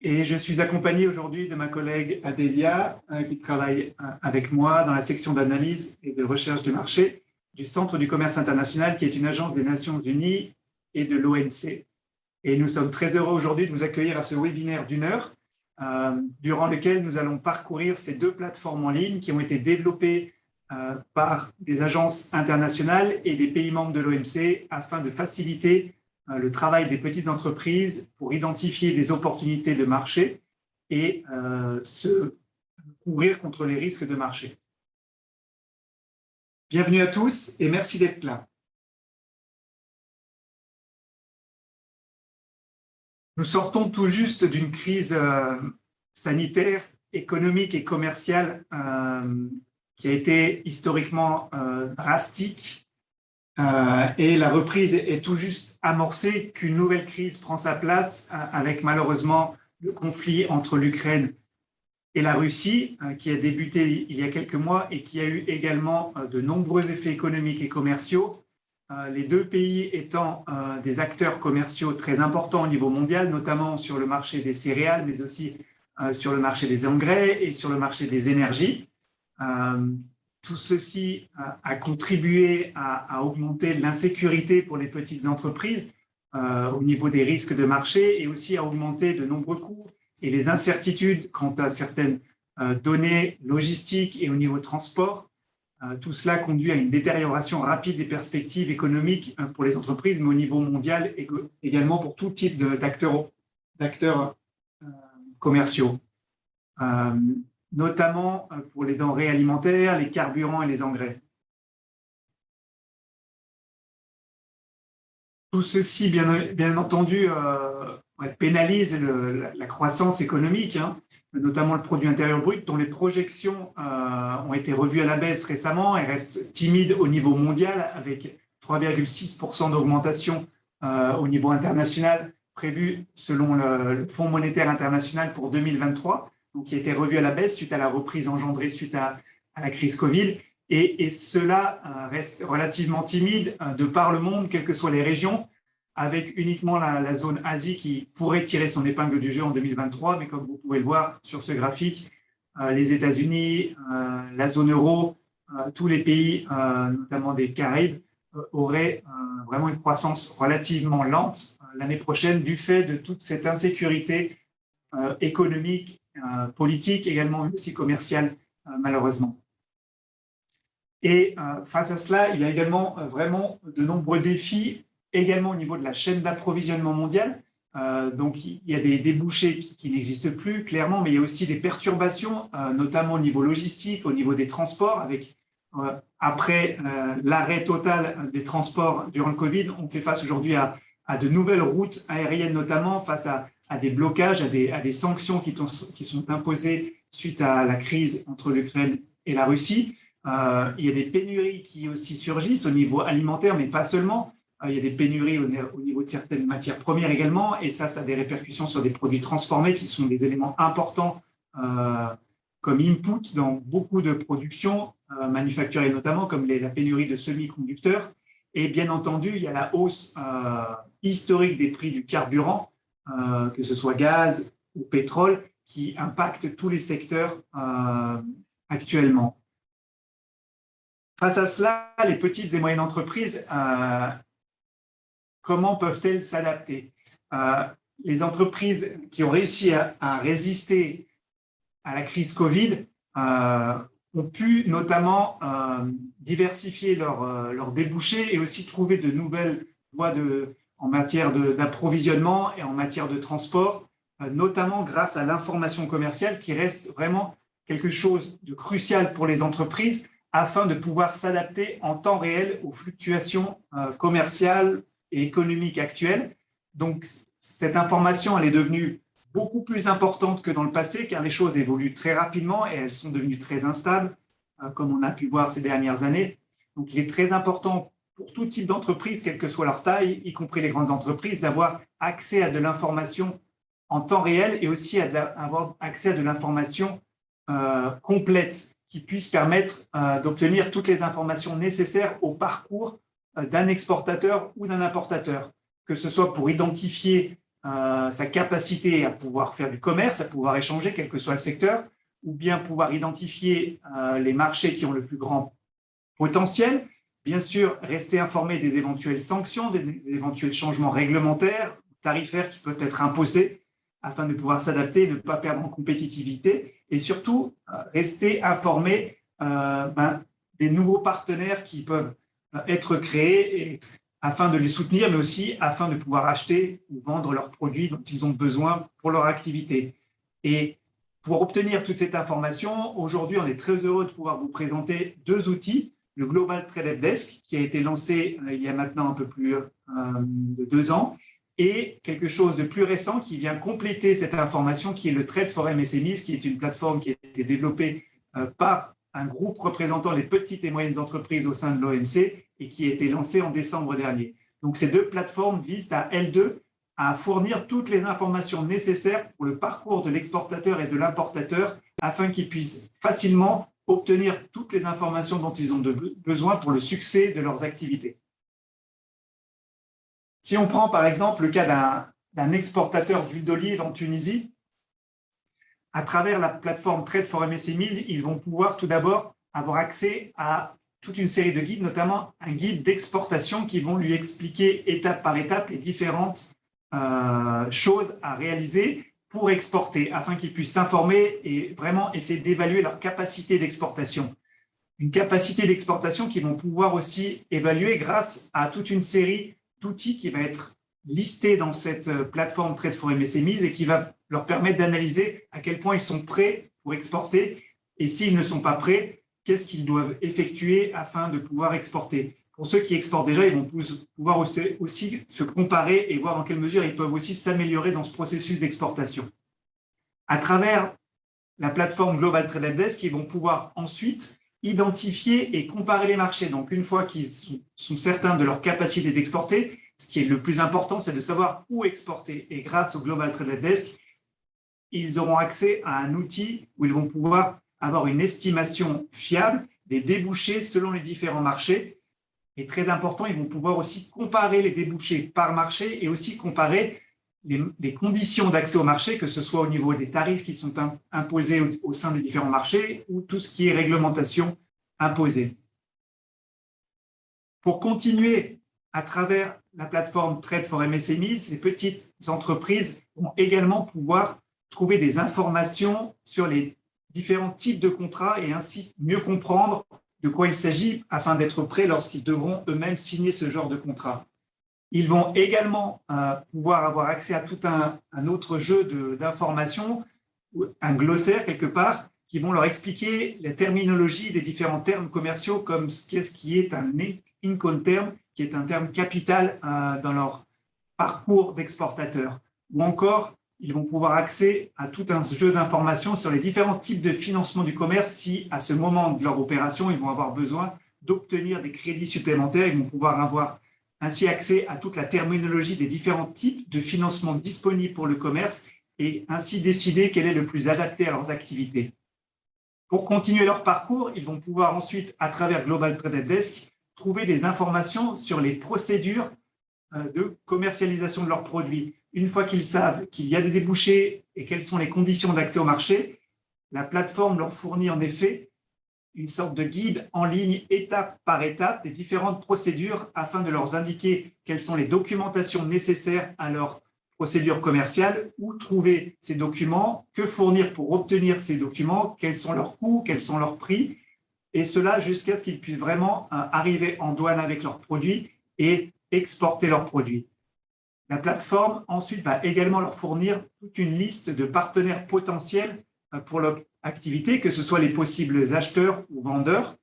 Et je suis accompagné aujourd'hui de ma collègue Adélia, qui travaille avec moi dans la section d'analyse et de recherche du marché du Centre du commerce international, qui est une agence des Nations Unies et de l'OMC. Et nous sommes très heureux aujourd'hui de vous accueillir à ce webinaire d'une heure, durant lequel nous allons parcourir ces deux plateformes en ligne qui ont été développées par des agences internationales et des pays membres de l'OMC afin de faciliter le travail des petites entreprises pour identifier des opportunités de marché et se couvrir contre les risques de marché. Bienvenue à tous et merci d'être là. Nous sortons tout juste d'une crise sanitaire, économique et commerciale qui a été historiquement drastique. Et la reprise est tout juste amorcée qu'une nouvelle crise prend sa place avec malheureusement le conflit entre l'Ukraine et la Russie qui a débuté il y a quelques mois et qui a eu également de nombreux effets économiques et commerciaux. Les deux pays étant des acteurs commerciaux très importants au niveau mondial, notamment sur le marché des céréales, mais aussi sur le marché des engrais et sur le marché des énergies. Tout ceci a contribué à augmenter l'insécurité pour les petites entreprises au niveau des risques de marché et aussi à augmenter de nombreux coûts et les incertitudes quant à certaines données logistiques et au niveau transport. Tout cela conduit à une détérioration rapide des perspectives économiques pour les entreprises, mais au niveau mondial et également pour tout type d'acteurs commerciaux. Notamment pour les denrées alimentaires, les carburants et les engrais. Tout ceci, bien entendu, pénalise la croissance économique, notamment le produit intérieur brut, dont les projections ont été revues à la baisse récemment et restent timides au niveau mondial, avec 3,6% d'augmentation au niveau international prévu selon le Fonds monétaire international pour 2023. Donc, qui a été revu à la baisse suite à la reprise engendrée suite à la crise Covid. Et cela reste relativement timide de par le monde, quelles que soient les régions, avec uniquement la zone Asie qui pourrait tirer son épingle du jeu en 2023. Mais comme vous pouvez le voir sur ce graphique, les États-Unis, la zone euro, tous les pays, notamment des Caraïbes, auraient vraiment une croissance relativement lente l'année prochaine du fait de toute cette insécurité économique, politique, également aussi commerciale, malheureusement. Et face à cela, il y a également vraiment de nombreux défis, également au niveau de la chaîne d'approvisionnement mondiale. Donc, il y a des débouchés qui n'existent plus, clairement, mais il y a aussi des perturbations, notamment au niveau logistique, au niveau des transports, avec après l'arrêt total des transports durant le Covid, on fait face aujourd'hui à de nouvelles routes aériennes, notamment face à des blocages, à des sanctions qui sont imposées suite à la crise entre l'Ukraine et la Russie. Il y a des pénuries qui aussi surgissent au niveau alimentaire, mais pas seulement. Il y a des pénuries au niveau de certaines matières premières également, et ça a des répercussions sur des produits transformés qui sont des éléments importants comme input dans beaucoup de productions manufacturées, notamment comme la pénurie de semi-conducteurs. Et bien entendu, il y a la hausse historique des prix du carburant, que ce soit gaz ou pétrole, qui impactent tous les secteurs actuellement. Face à cela, les petites et moyennes entreprises, comment peuvent-elles s'adapter? Les entreprises qui ont réussi à résister à la crise Covid ont pu notamment diversifier leurs débouchés et aussi trouver de nouvelles voies en matière d'approvisionnement et en matière de transport, notamment grâce à l'information commerciale qui reste vraiment quelque chose de crucial pour les entreprises afin de pouvoir s'adapter en temps réel aux fluctuations commerciales et économiques actuelles. Donc, cette information, elle est devenue beaucoup plus importante que dans le passé car les choses évoluent très rapidement et elles sont devenues très instables, comme on a pu voir ces dernières années. Donc, il est très important pour tout type d'entreprise, quelle que soit leur taille, y compris les grandes entreprises, d'avoir accès à de l'information en temps réel et aussi avoir accès à de l'information complète qui puisse permettre d'obtenir toutes les informations nécessaires au parcours d'un exportateur ou d'un importateur, que ce soit pour identifier sa capacité à pouvoir faire du commerce, à pouvoir échanger, quel que soit le secteur, ou bien pouvoir identifier les marchés qui ont le plus grand potentiel. Bien sûr, rester informé des éventuelles sanctions, des éventuels changements réglementaires, tarifaires qui peuvent être imposés afin de pouvoir s'adapter, ne pas perdre en compétitivité et surtout rester informé des nouveaux partenaires qui peuvent être créés afin de les soutenir, mais aussi afin de pouvoir acheter ou vendre leurs produits dont ils ont besoin pour leur activité. Et pour obtenir toute cette information, aujourd'hui, on est très heureux de pouvoir vous présenter deux outils. Le Global Trade Desk, qui a été lancé il y a maintenant un peu plus de 2 ans, et quelque chose de plus récent qui vient compléter cette information, qui est le Trade for MSMEs, qui est une plateforme qui a été développée par un groupe représentant les petites et moyennes entreprises au sein de l'OMC et qui a été lancé en décembre dernier. Donc, ces deux plateformes visent à elles deux à fournir toutes les informations nécessaires pour le parcours de l'exportateur et de l'importateur afin qu'ils puissent facilement obtenir toutes les informations dont ils ont besoin pour le succès de leurs activités. Si on prend par exemple le cas d'un exportateur d'huile d'olive en Tunisie, à travers la plateforme Trade for MSMEs, ils vont pouvoir tout d'abord avoir accès à toute une série de guides, notamment un guide d'exportation qui vont lui expliquer étape par étape les différentes choses à réaliser pour exporter, afin qu'ils puissent s'informer et vraiment essayer d'évaluer leur capacité d'exportation. Une capacité d'exportation qu'ils vont pouvoir aussi évaluer grâce à toute une série d'outils qui va être listés dans cette plateforme Trade for MSMEs et qui va leur permettre d'analyser à quel point ils sont prêts pour exporter et s'ils ne sont pas prêts, qu'est-ce qu'ils doivent effectuer afin de pouvoir exporter. Pour ceux qui exportent déjà, ils vont pouvoir aussi se comparer et voir dans quelle mesure ils peuvent aussi s'améliorer dans ce processus d'exportation. À travers la plateforme Global Trade Desk, ils vont pouvoir ensuite identifier et comparer les marchés. Donc, une fois qu'ils sont certains de leur capacité d'exporter, ce qui est le plus important, c'est de savoir où exporter. Et grâce au Global Trade Desk, ils auront accès à un outil où ils vont pouvoir avoir une estimation fiable des débouchés selon les différents marchés. Et très important, ils vont pouvoir aussi comparer les débouchés par marché et aussi comparer les conditions d'accès au marché, que ce soit au niveau des tarifs qui sont imposés au sein des différents marchés ou tout ce qui est réglementation imposée. Pour continuer à travers la plateforme Trade for MSMEs, ces petites entreprises vont également pouvoir trouver des informations sur les différents types de contrats et ainsi mieux comprendre de quoi il s'agit afin d'être prêts lorsqu'ils devront eux-mêmes signer ce genre de contrat. Ils vont également pouvoir avoir accès à tout un autre jeu d'informations, un glossaire quelque part, qui vont leur expliquer la terminologie des différents termes commerciaux comme qu'est-ce qui est un Incoterm, qui est un terme capital dans leur parcours d'exportateur. Ou encore, ils vont pouvoir accès à tout un jeu d'informations sur les différents types de financement du commerce si, à ce moment de leur opération, ils vont avoir besoin d'obtenir des crédits supplémentaires. Ils vont pouvoir avoir ainsi accès à toute la terminologie des différents types de financement disponibles pour le commerce et ainsi décider quel est le plus adapté à leurs activités. Pour continuer leur parcours, ils vont pouvoir ensuite, à travers Global Trade Desk, trouver des informations sur les procédures de commercialisation de leurs produits. Une fois qu'ils savent qu'il y a des débouchés et quelles sont les conditions d'accès au marché, la plateforme leur fournit en effet une sorte de guide en ligne étape par étape des différentes procédures afin de leur indiquer quelles sont les documentations nécessaires à leur procédure commerciale, où trouver ces documents, que fournir pour obtenir ces documents, quels sont leurs coûts, quels sont leurs prix, et cela jusqu'à ce qu'ils puissent vraiment arriver en douane avec leurs produits et exporter leurs produits. La plateforme ensuite va également leur fournir toute une liste de partenaires potentiels pour leur activité, que ce soit les possibles acheteurs ou vendeurs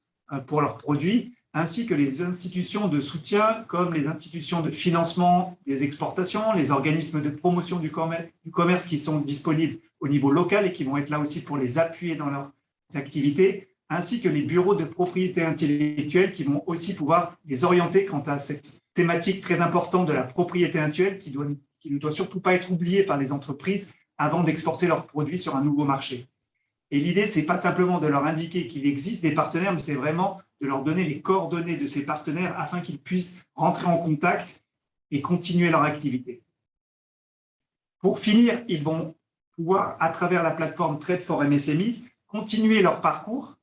pour leurs produits, ainsi que les institutions de soutien comme les institutions de financement des exportations, les organismes de promotion du commerce qui sont disponibles au niveau local et qui vont être là aussi pour les appuyer dans leurs activités, ainsi que les bureaux de propriété intellectuelle qui vont aussi pouvoir les orienter quant à cette thématique très importante de la propriété intellectuelle qui ne doit surtout pas être oubliée par les entreprises avant d'exporter leurs produits sur un nouveau marché. Et l'idée, ce n'est pas simplement de leur indiquer qu'il existe des partenaires, mais c'est vraiment de leur donner les coordonnées de ces partenaires afin qu'ils puissent rentrer en contact et continuer leur activité. Pour finir, ils vont pouvoir, à travers la plateforme Trade for MSMEs, continuer leur parcours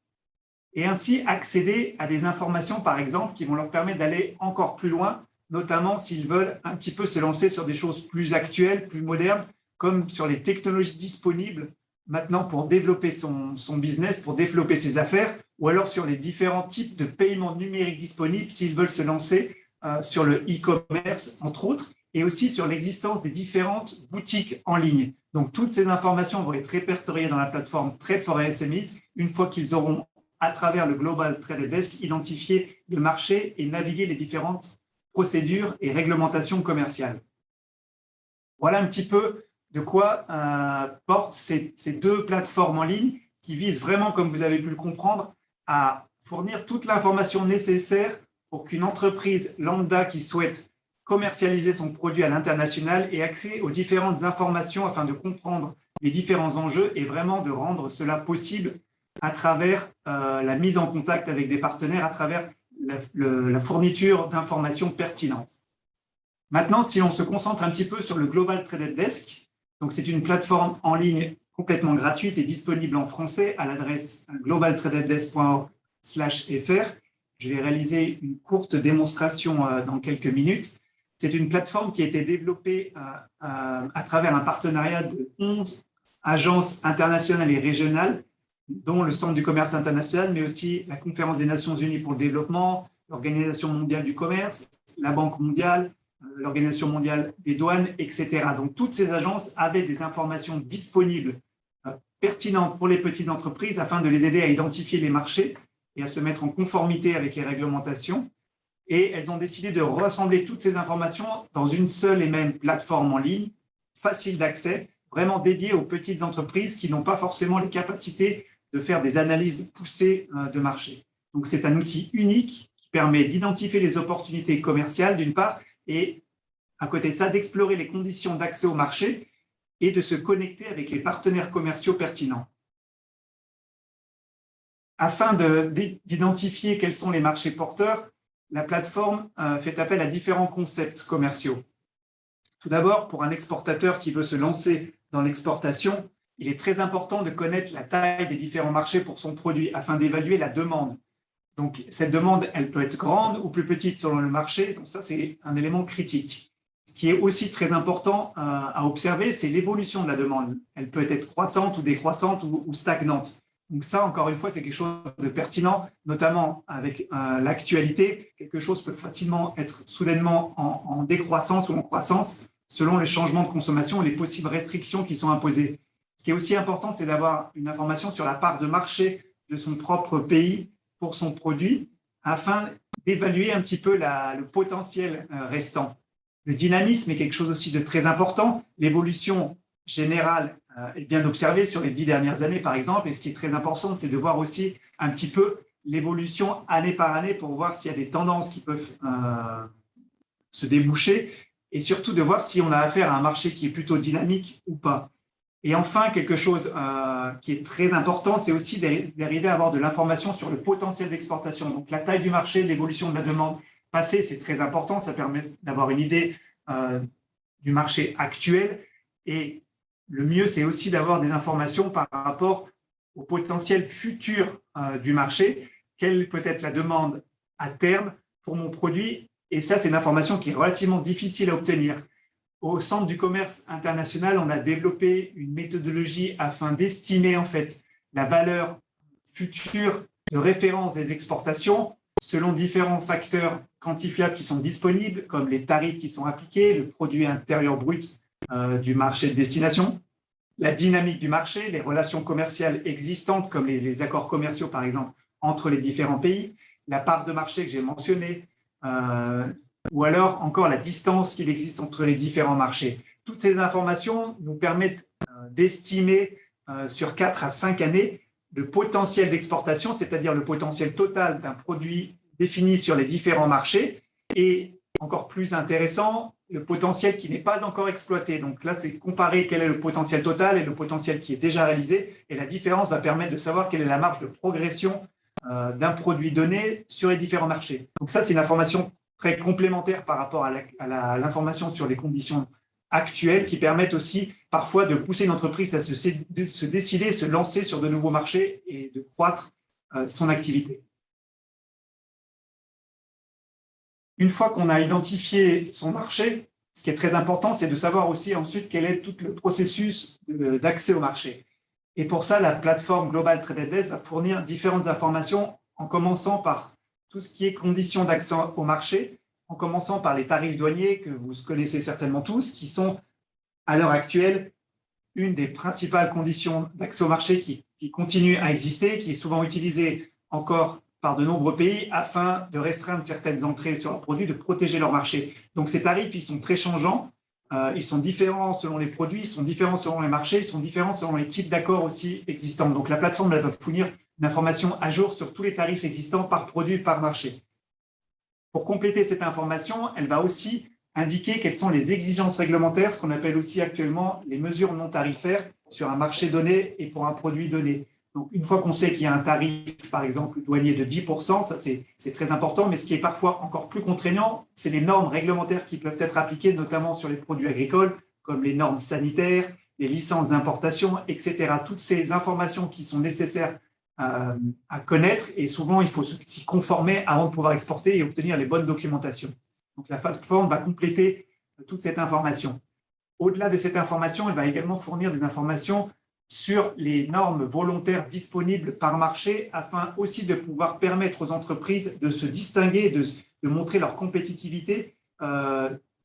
et ainsi accéder à des informations, par exemple, qui vont leur permettre d'aller encore plus loin, notamment s'ils veulent un petit peu se lancer sur des choses plus actuelles, plus modernes, comme sur les technologies disponibles maintenant pour développer son business, pour développer ses affaires, ou alors sur les différents types de paiements numériques disponibles s'ils veulent se lancer sur le e-commerce, entre autres, et aussi sur l'existence des différentes boutiques en ligne. Donc, toutes ces informations vont être répertoriées dans la plateforme Trade for SMEs une fois qu'ils auront, à travers le Global Trade Desk, identifié le marché et navigué les différentes procédures et réglementations commerciales. Voilà un petit peu de quoi portent ces deux plateformes en ligne qui visent vraiment, comme vous avez pu le comprendre, à fournir toute l'information nécessaire pour qu'une entreprise lambda qui souhaite commercialiser son produit à l'international ait accès aux différentes informations afin de comprendre les différents enjeux et vraiment de rendre cela possible à travers la mise en contact avec des partenaires, à travers la fourniture d'informations pertinentes. Maintenant, si on se concentre un petit peu sur le Global Trade Desk, donc c'est une plateforme en ligne complètement gratuite et disponible en français à l'adresse globaltradedesk.org/fr. Je vais réaliser une courte démonstration dans quelques minutes. C'est une plateforme qui a été développée à travers un partenariat de 11 agences internationales et régionales, dont le Centre du commerce international, mais aussi la Conférence des Nations unies pour le développement, l'Organisation mondiale du commerce, la Banque mondiale, l'Organisation mondiale des douanes, etc. Donc, toutes ces agences avaient des informations disponibles pertinentes pour les petites entreprises afin de les aider à identifier les marchés et à se mettre en conformité avec les réglementations. Et elles ont décidé de rassembler toutes ces informations dans une seule et même plateforme en ligne, facile d'accès, vraiment dédiée aux petites entreprises qui n'ont pas forcément les capacités de faire des analyses poussées de marché. Donc, c'est un outil unique qui permet d'identifier les opportunités commerciales d'une part et, à côté de ça, d'explorer les conditions d'accès au marché et de se connecter avec les partenaires commerciaux pertinents. Afin d'identifier quels sont les marchés porteurs, la plateforme fait appel à différents concepts commerciaux. Tout d'abord, pour un exportateur qui veut se lancer dans l'exportation, il est très important de connaître la taille des différents marchés pour son produit afin d'évaluer la demande. Donc, cette demande, elle peut être grande ou plus petite selon le marché. Donc, ça, c'est un élément critique. Ce qui est aussi très important à observer, c'est l'évolution de la demande. Elle peut être croissante ou décroissante ou stagnante. Donc, ça, encore une fois, c'est quelque chose de pertinent, notamment avec l'actualité. Quelque chose peut facilement être soudainement en décroissance ou en croissance selon les changements de consommation et les possibles restrictions qui sont imposées. Ce qui est aussi important, c'est d'avoir une information sur la part de marché de son propre pays pour son produit afin d'évaluer un petit peu le potentiel restant. Le dynamisme est quelque chose aussi de très important. L'évolution générale est bien observée sur les 10 dernières années, par exemple. Et ce qui est très important, c'est de voir aussi un petit peu l'évolution année par année pour voir s'il y a des tendances qui peuvent se déboucher et surtout de voir si on a affaire à un marché qui est plutôt dynamique ou pas. Et enfin, quelque chose qui est très important, c'est aussi d'arriver à avoir de l'information sur le potentiel d'exportation. Donc, la taille du marché, l'évolution de la demande passée, c'est très important. Ça permet d'avoir une idée du marché actuel. Et le mieux, c'est aussi d'avoir des informations par rapport au potentiel futur du marché. Quelle peut être la demande à terme pour mon produit? Et ça, c'est une information qui est relativement difficile à obtenir. Au Centre du commerce international, on a développé une méthodologie afin d'estimer en fait la valeur future de référence des exportations selon différents facteurs quantifiables qui sont disponibles, comme les tarifs qui sont appliqués, le produit intérieur brut du marché de destination, la dynamique du marché, les relations commerciales existantes, comme les accords commerciaux par exemple entre les différents pays, la part de marché que j'ai mentionnée, ou alors encore la distance qu'il existe entre les différents marchés. Toutes ces informations nous permettent d'estimer sur 4 à 5 années le potentiel d'exportation, c'est-à-dire le potentiel total d'un produit défini sur les différents marchés et, encore plus intéressant, le potentiel qui n'est pas encore exploité. Donc là, c'est comparer quel est le potentiel total et le potentiel qui est déjà réalisé. Et la différence va permettre de savoir quelle est la marge de progression d'un produit donné sur les différents marchés. Donc ça, c'est une information très complémentaire par rapport à l'information sur les conditions actuelles qui permettent aussi parfois de pousser une entreprise à se décider, se lancer sur de nouveaux marchés et de croître son activité. Une fois qu'on a identifié son marché, ce qui est très important, c'est de savoir aussi ensuite quel est tout le processus d'accès au marché. Et pour ça, la plateforme Global Trade Desk va fournir différentes informations, en commençant par tout ce qui est conditions d'accès au marché, en commençant par les tarifs douaniers que vous connaissez certainement tous, qui sont à l'heure actuelle une des principales conditions d'accès au marché qui continue à exister, qui est souvent utilisée encore par de nombreux pays afin de restreindre certaines entrées sur leurs produits, de protéger leur marché. Donc ces tarifs, ils sont très changeants, ils sont différents selon les produits, ils sont différents selon les marchés, ils sont différents selon les types d'accords aussi existants. Donc la plateforme elle va fournir une information à jour sur tous les tarifs existants par produit, par marché. Pour compléter cette information, elle va aussi indiquer quelles sont les exigences réglementaires, ce qu'on appelle aussi actuellement les mesures non tarifaires sur un marché donné et pour un produit donné. Donc, une fois qu'on sait qu'il y a un tarif, par exemple, douanier de 10%, ça c'est très important, mais ce qui est parfois encore plus contraignant, c'est les normes réglementaires qui peuvent être appliquées, notamment sur les produits agricoles, comme les normes sanitaires, les licences d'importation, etc. Toutes ces informations qui sont nécessaires à connaître, et souvent il faut s'y conformer avant de pouvoir exporter et obtenir les bonnes documentations. Donc la plateforme va compléter toute cette information. Au-delà de cette information, elle va également fournir des informations sur les normes volontaires disponibles par marché afin aussi de pouvoir permettre aux entreprises de se distinguer, de montrer leur compétitivité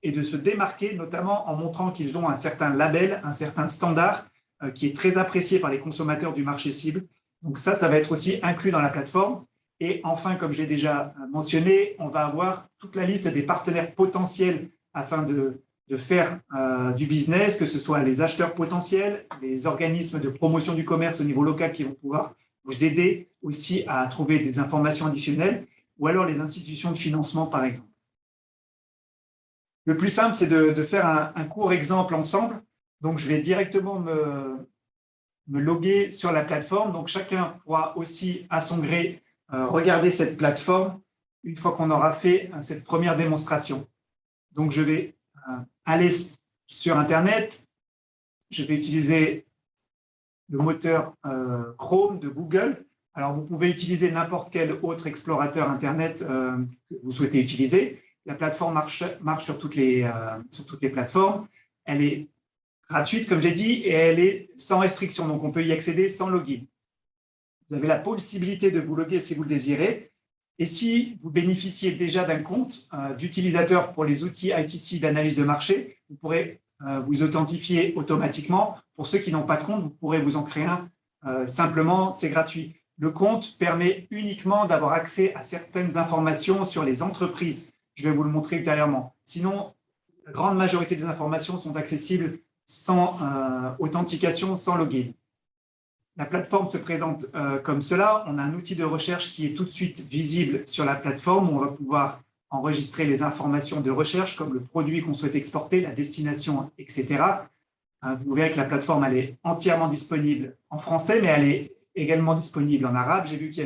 et de se démarquer, notamment en montrant qu'ils ont un certain label, un certain standard qui est très apprécié par les consommateurs du marché cible. Donc ça va être aussi inclus dans la plateforme. Et enfin, comme j'ai déjà mentionné, on va avoir toute la liste des partenaires potentiels afin de faire du business, que ce soit les acheteurs potentiels, les organismes de promotion du commerce au niveau local qui vont pouvoir vous aider aussi à trouver des informations additionnelles, ou alors les institutions de financement, par exemple. Le plus simple, c'est de faire un court exemple ensemble. Donc, je vais directement me loguer sur la plateforme. Donc, chacun pourra aussi, à son gré, regarder cette plateforme une fois qu'on aura fait cette première démonstration. Donc, je vais aller sur Internet. Je vais utiliser le moteur Chrome de Google. Alors, vous pouvez utiliser n'importe quel autre explorateur Internet que vous souhaitez utiliser. La plateforme marche sur toutes les plateformes. Elle est gratuite, comme j'ai dit, et elle est sans restriction. Donc, on peut y accéder sans login. Vous avez la possibilité de vous loguer si vous le désirez. Et si vous bénéficiez déjà d'un compte d'utilisateur pour les outils ITC d'analyse de marché, vous pourrez vous authentifier automatiquement. Pour ceux qui n'ont pas de compte, vous pourrez vous en créer un simplement, c'est gratuit. Le compte permet uniquement d'avoir accès à certaines informations sur les entreprises. Je vais vous le montrer ultérieurement. Sinon, la grande majorité des informations sont accessibles sans authentification, sans login. La plateforme se présente comme cela. On a un outil de recherche qui est tout de suite visible sur la plateforme où on va pouvoir enregistrer les informations de recherche comme le produit qu'on souhaite exporter, la destination, etc. Vous verrez que la plateforme elle est entièrement disponible en français, mais elle est également disponible en arabe. J'ai vu qu'il y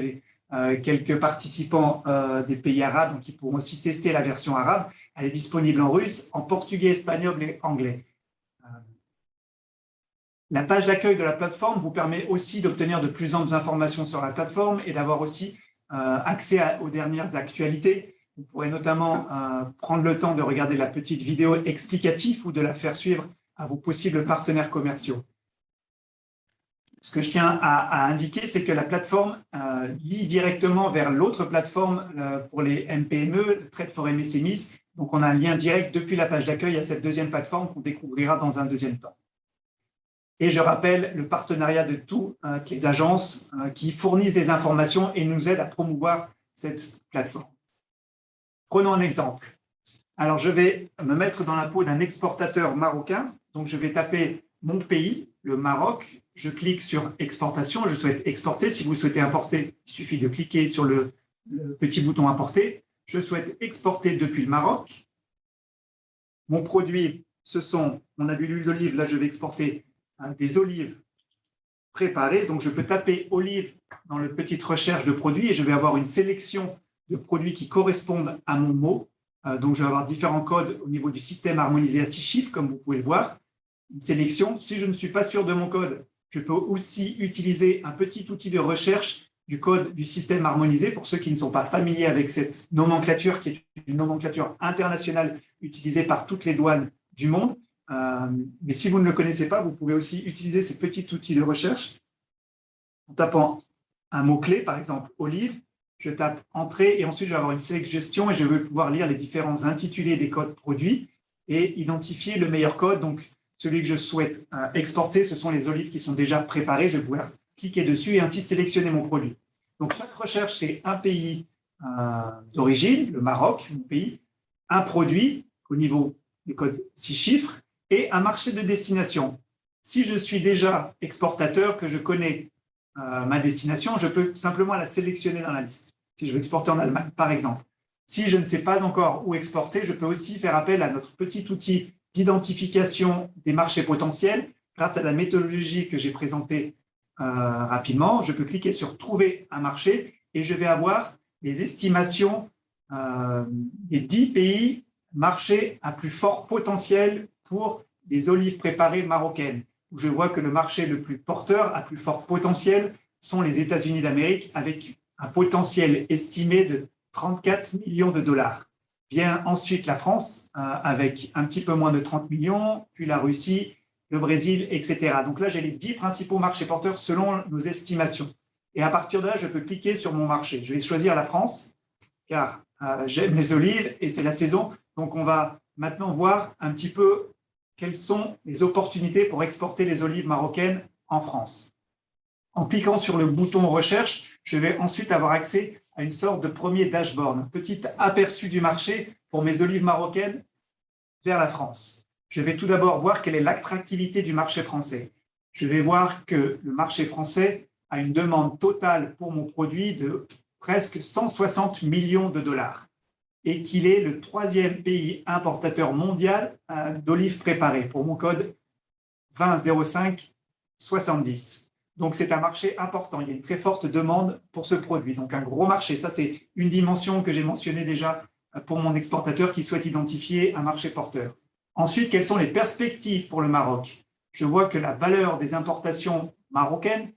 avait quelques participants des pays arabes donc qui pourront aussi tester la version arabe. Elle est disponible en russe, en portugais, espagnol et anglais. La page d'accueil de la plateforme vous permet aussi d'obtenir de plus amples informations sur la plateforme et d'avoir aussi accès aux dernières actualités. Vous pourrez notamment prendre le temps de regarder la petite vidéo explicative ou de la faire suivre à vos possibles partenaires commerciaux. Ce que je tiens à indiquer, c'est que la plateforme lie directement vers l'autre plateforme pour les MPME, Trade for MSMEs. Donc, on a un lien direct depuis la page d'accueil à cette deuxième plateforme qu'on découvrira dans un deuxième temps. Et je rappelle le partenariat de toutes les agences qui fournissent des informations et nous aident à promouvoir cette plateforme. Prenons un exemple. Alors, je vais me mettre dans la peau d'un exportateur marocain. Donc, je vais taper mon pays, le Maroc. Je clique sur exportation. Je souhaite exporter. Si vous souhaitez importer, il suffit de cliquer sur le petit bouton importer. Je souhaite exporter depuis le Maroc. Mon produit, on a vu l'huile d'olive. Là, je vais exporter des olives préparées. Donc, je peux taper olive dans la petite recherche de produits et je vais avoir une sélection de produits qui correspondent à mon mot. Donc, je vais avoir différents codes au niveau du système harmonisé à 6 chiffres, comme vous pouvez le voir. Une sélection. Si je ne suis pas sûr de mon code, je peux aussi utiliser un petit outil de recherche du code du système harmonisé pour ceux qui ne sont pas familiers avec cette nomenclature, qui est une nomenclature internationale utilisée par toutes les douanes du monde. Mais si vous ne le connaissez pas, vous pouvez aussi utiliser ces petits outils de recherche en tapant un mot-clé, par exemple olive. Je tape entrée et ensuite je vais avoir une suggestion et je vais pouvoir lire les différents intitulés des codes produits et identifier le meilleur code. Donc, celui que je souhaite exporter, ce sont les olives qui sont déjà préparées. Je vais pouvoir cliquer dessus et ainsi sélectionner mon produit. Donc, chaque recherche, c'est un pays d'origine, le Maroc, mon pays, un produit au niveau du code 6 chiffres et un marché de destination. Si je suis déjà exportateur, que je connais ma destination, je peux simplement la sélectionner dans la liste. Si je veux exporter en Allemagne, par exemple. Si je ne sais pas encore où exporter, je peux aussi faire appel à notre petit outil d'identification des marchés potentiels. Grâce à la méthodologie que j'ai présentée rapidement, je peux cliquer sur « Trouver un marché » et je vais avoir les estimations des 10 pays marchés à plus fort potentiel pour les olives préparées marocaines. Où je vois que le marché le plus porteur, à plus fort potentiel, sont les États-Unis d'Amérique avec un potentiel estimé de 34 millions de dollars. Vient ensuite la France avec un petit peu moins de 30 millions, puis la Russie, le Brésil, etc. Donc là, j'ai les 10 principaux marchés porteurs selon nos estimations. Et à partir de là, je peux cliquer sur mon marché. Je vais choisir la France, car j'aime les olives et c'est la saison. Donc, on va maintenant voir un petit peu quelles sont les opportunités pour exporter les olives marocaines en France. En cliquant sur le bouton « Recherche », je vais ensuite avoir accès à une sorte de premier dashboard, un petit aperçu du marché pour mes olives marocaines vers la France. Je vais tout d'abord voir quelle est l'attractivité du marché français. Je vais voir que le marché français a une demande totale pour mon produit de presque 160 millions de dollars et qu'il est le 3e pays importateur mondial d'olives préparées pour mon code 200570. Donc, c'est un marché important. Il y a une très forte demande pour ce produit. Donc, un gros marché. Ça, c'est une dimension que j'ai mentionnée déjà pour mon exportateur qui souhaite identifier un marché porteur. Ensuite, quelles sont les perspectives pour le Maroc? Je vois que la valeur des importations marocaines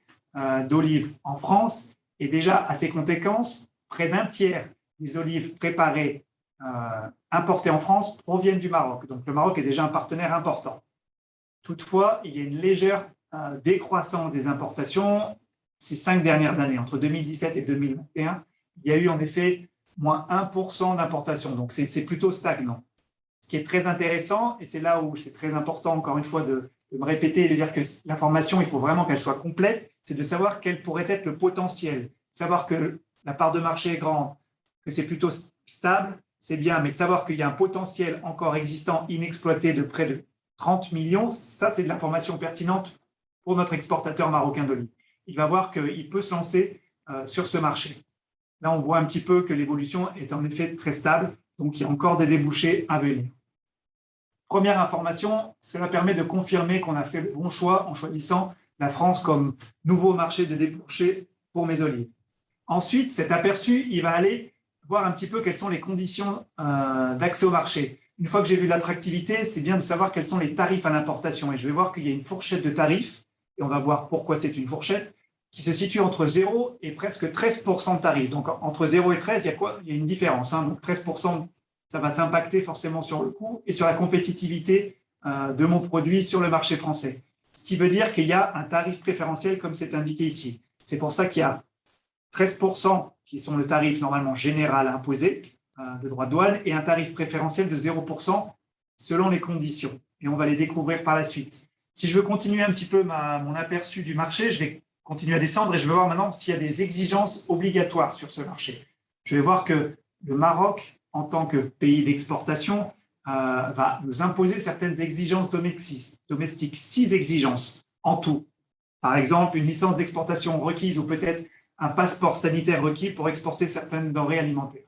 d'olives en France est déjà assez conséquente. Près d'un tiers des olives préparées importées en France proviennent du Maroc. Donc, le Maroc est déjà un partenaire important. Toutefois, il y a une légère décroissance des importations ces 5 dernières années. Entre 2017 et 2021, il y a eu en effet moins 1% d'importation. Donc, c'est plutôt stagnant. Ce qui est très intéressant, et c'est là où c'est très important, encore une fois, de me répéter et de dire que l'information, il faut vraiment qu'elle soit complète, c'est de savoir quel pourrait être le potentiel. Savoir que la part de marché est grande, que c'est plutôt stable, c'est bien, mais de savoir qu'il y a un potentiel encore existant, inexploité de près de 30 millions, ça, c'est de l'information pertinente pour notre exportateur marocain d'olives. Il va voir qu'il peut se lancer sur ce marché. Là, on voit un petit peu que l'évolution est en effet très stable, donc il y a encore des débouchés à venir. Première information, cela permet de confirmer qu'on a fait le bon choix en choisissant la France comme nouveau marché de débouchés pour mes olives. Ensuite, cet aperçu, il va aller voir un petit peu quelles sont les conditions d'accès au marché. Une fois que j'ai vu l'attractivité, c'est bien de savoir quels sont les tarifs à l'importation. Et je vais voir qu'il y a une fourchette de tarifs, et on va voir pourquoi c'est une fourchette, qui se situe entre 0 et presque 13% de tarifs. Donc, entre 0 et 13, il y a quoi? Il y a une différence. Donc, 13%, ça va s'impacter forcément sur le coût et sur la compétitivité de mon produit sur le marché français. Ce qui veut dire qu'il y a un tarif préférentiel comme c'est indiqué ici. C'est pour ça qu'il y a 13% qui sont le tarif normalement général imposé de droits de douane et un tarif préférentiel de 0% selon les conditions. Et on va les découvrir par la suite. Si je veux continuer un petit peu mon aperçu du marché, je vais continuer à descendre et je vais voir maintenant s'il y a des exigences obligatoires sur ce marché. Je vais voir que le Maroc, en tant que pays d'exportation, va nous imposer certaines exigences domestiques, 6 exigences en tout. Par exemple, une licence d'exportation requise ou peut-être un passeport sanitaire requis pour exporter certaines denrées alimentaires.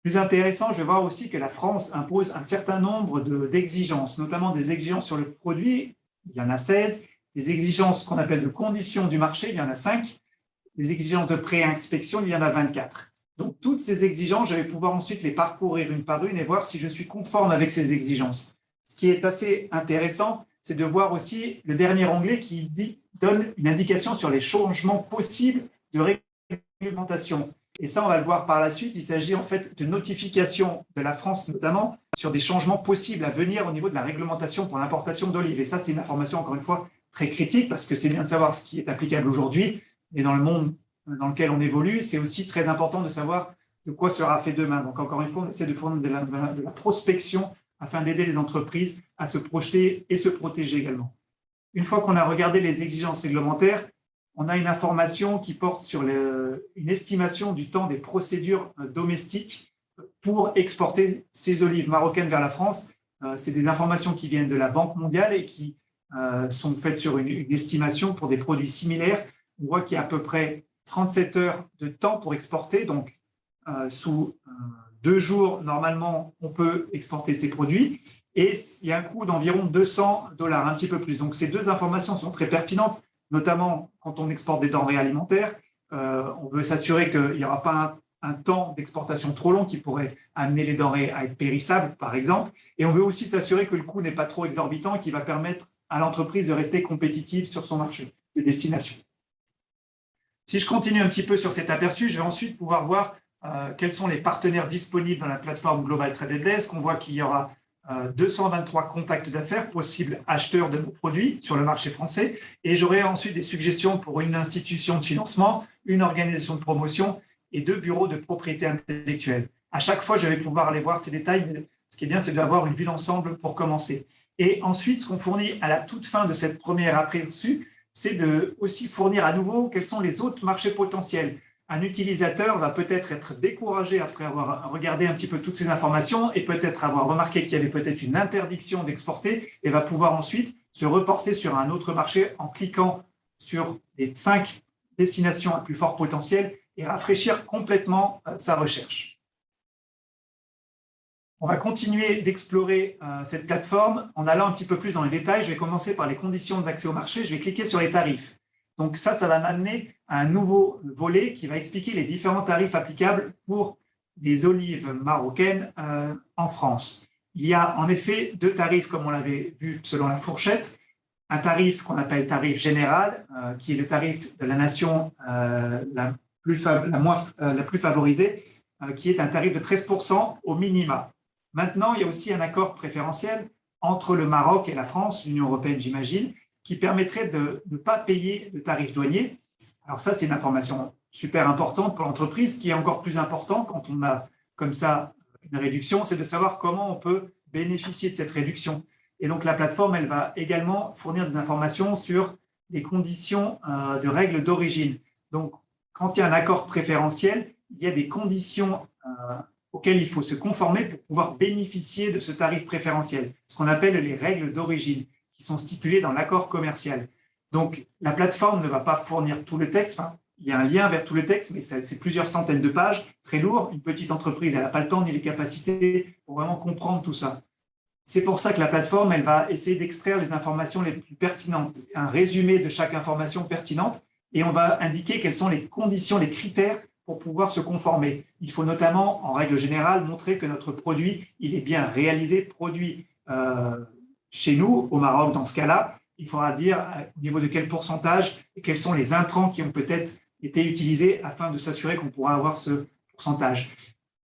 Plus intéressant, je vais voir aussi que la France impose un certain nombre d'exigences, notamment des exigences sur le produit, il y en a 16, des exigences qu'on appelle de conditions du marché, il y en a 5, des exigences de pré-inspection, il y en a 24. Donc, toutes ces exigences, je vais pouvoir ensuite les parcourir une par une et voir si je suis conforme avec ces exigences. Ce qui est assez intéressant, c'est de voir aussi le dernier onglet qui donne une indication sur les changements possibles de réglementation. Et ça, on va le voir par la suite. Il s'agit en fait de notifications de la France notamment sur des changements possibles à venir au niveau de la réglementation pour l'importation d'olives. Et ça, c'est une information, encore une fois, très critique parce que c'est bien de savoir ce qui est applicable aujourd'hui. Et dans le monde dans lequel on évolue, c'est aussi très important de savoir de quoi sera fait demain. Donc, encore une fois, on essaie de fournir de la prospection afin d'aider les entreprises à se projeter et se protéger également. Une fois qu'on a regardé les exigences réglementaires, on a une information qui porte sur une estimation du temps des procédures domestiques pour exporter ces olives marocaines vers la France. C'est des informations qui viennent de la Banque mondiale et qui sont faites sur une estimation pour des produits similaires. On voit qu'il y a à peu près 37 heures de temps pour exporter. Donc, sous 2 jours, normalement, on peut exporter ces produits. Et il y a un coût d'environ $200, un petit peu plus. Donc, ces deux informations sont très pertinentes, notamment quand on exporte des denrées alimentaires. On veut s'assurer qu'il n'y aura pas un temps d'exportation trop long qui pourrait amener les denrées à être périssables, par exemple. Et on veut aussi s'assurer que le coût n'est pas trop exorbitant et qui va permettre à l'entreprise de rester compétitive sur son marché de destination. Si je continue un petit peu sur cet aperçu, je vais ensuite pouvoir voir quels sont les partenaires disponibles dans la plateforme Global Trade Desk. On voit qu'il y aura 223 contacts d'affaires possibles acheteurs de nos produits sur le marché français. Et j'aurai ensuite des suggestions pour une institution de financement, une organisation de promotion et 2 bureaux de propriété intellectuelle. À chaque fois, je vais pouvoir aller voir ces détails. Ce qui est bien, c'est d'avoir une vue d'ensemble pour commencer. Et ensuite, ce qu'on fournit à la toute fin de cette première aperçu, c'est de aussi fournir à nouveau quels sont les autres marchés potentiels. Un utilisateur va peut-être être découragé après avoir regardé un petit peu toutes ces informations et peut-être avoir remarqué qu'il y avait peut-être une interdiction d'exporter et va pouvoir ensuite se reporter sur un autre marché en cliquant sur les 5 destinations à plus fort potentiel et rafraîchir complètement sa recherche. On va continuer d'explorer cette plateforme en allant un petit peu plus dans les détails. Je vais commencer par les conditions d'accès au marché. Je vais cliquer sur les tarifs. Donc ça va m'amener à un nouveau volet qui va expliquer les différents tarifs applicables pour les olives marocaines en France. Il y a en effet 2 tarifs, comme on l'avait vu selon la fourchette. Un tarif qu'on appelle tarif général, qui est le tarif de la nation la plus favorisée, qui est un tarif de 13% au minima. Maintenant, il y a aussi un accord préférentiel entre le Maroc et la France, l'Union européenne, j'imagine, qui permettrait de ne pas payer le tarif douanier. Alors ça, c'est une information super importante pour l'entreprise. Ce qui est encore plus important quand on a comme ça une réduction, c'est de savoir comment on peut bénéficier de cette réduction. Et donc, la plateforme, elle va également fournir des informations sur les conditions de règles d'origine. Donc, quand il y a un accord préférentiel, il y a des conditions auxquelles il faut se conformer pour pouvoir bénéficier de ce tarif préférentiel, ce qu'on appelle les règles d'origine, qui sont stipulées dans l'accord commercial. Donc, la plateforme ne va pas fournir tout le texte. Enfin, il y a un lien vers tout le texte, mais c'est plusieurs centaines de pages, très lourd. Une petite entreprise, elle n'a pas le temps ni les capacités pour vraiment comprendre tout ça. C'est pour ça que la plateforme, elle va essayer d'extraire les informations les plus pertinentes, un résumé de chaque information pertinente, et on va indiquer quelles sont les conditions, les critères pour pouvoir se conformer. Il faut notamment, en règle générale, montrer que notre produit, il est bien réalisé, produit chez nous, au Maroc, dans ce cas-là. Il faudra dire au niveau de quel pourcentage et quels sont les intrants qui ont peut-être été utilisés afin de s'assurer qu'on pourra avoir ce pourcentage.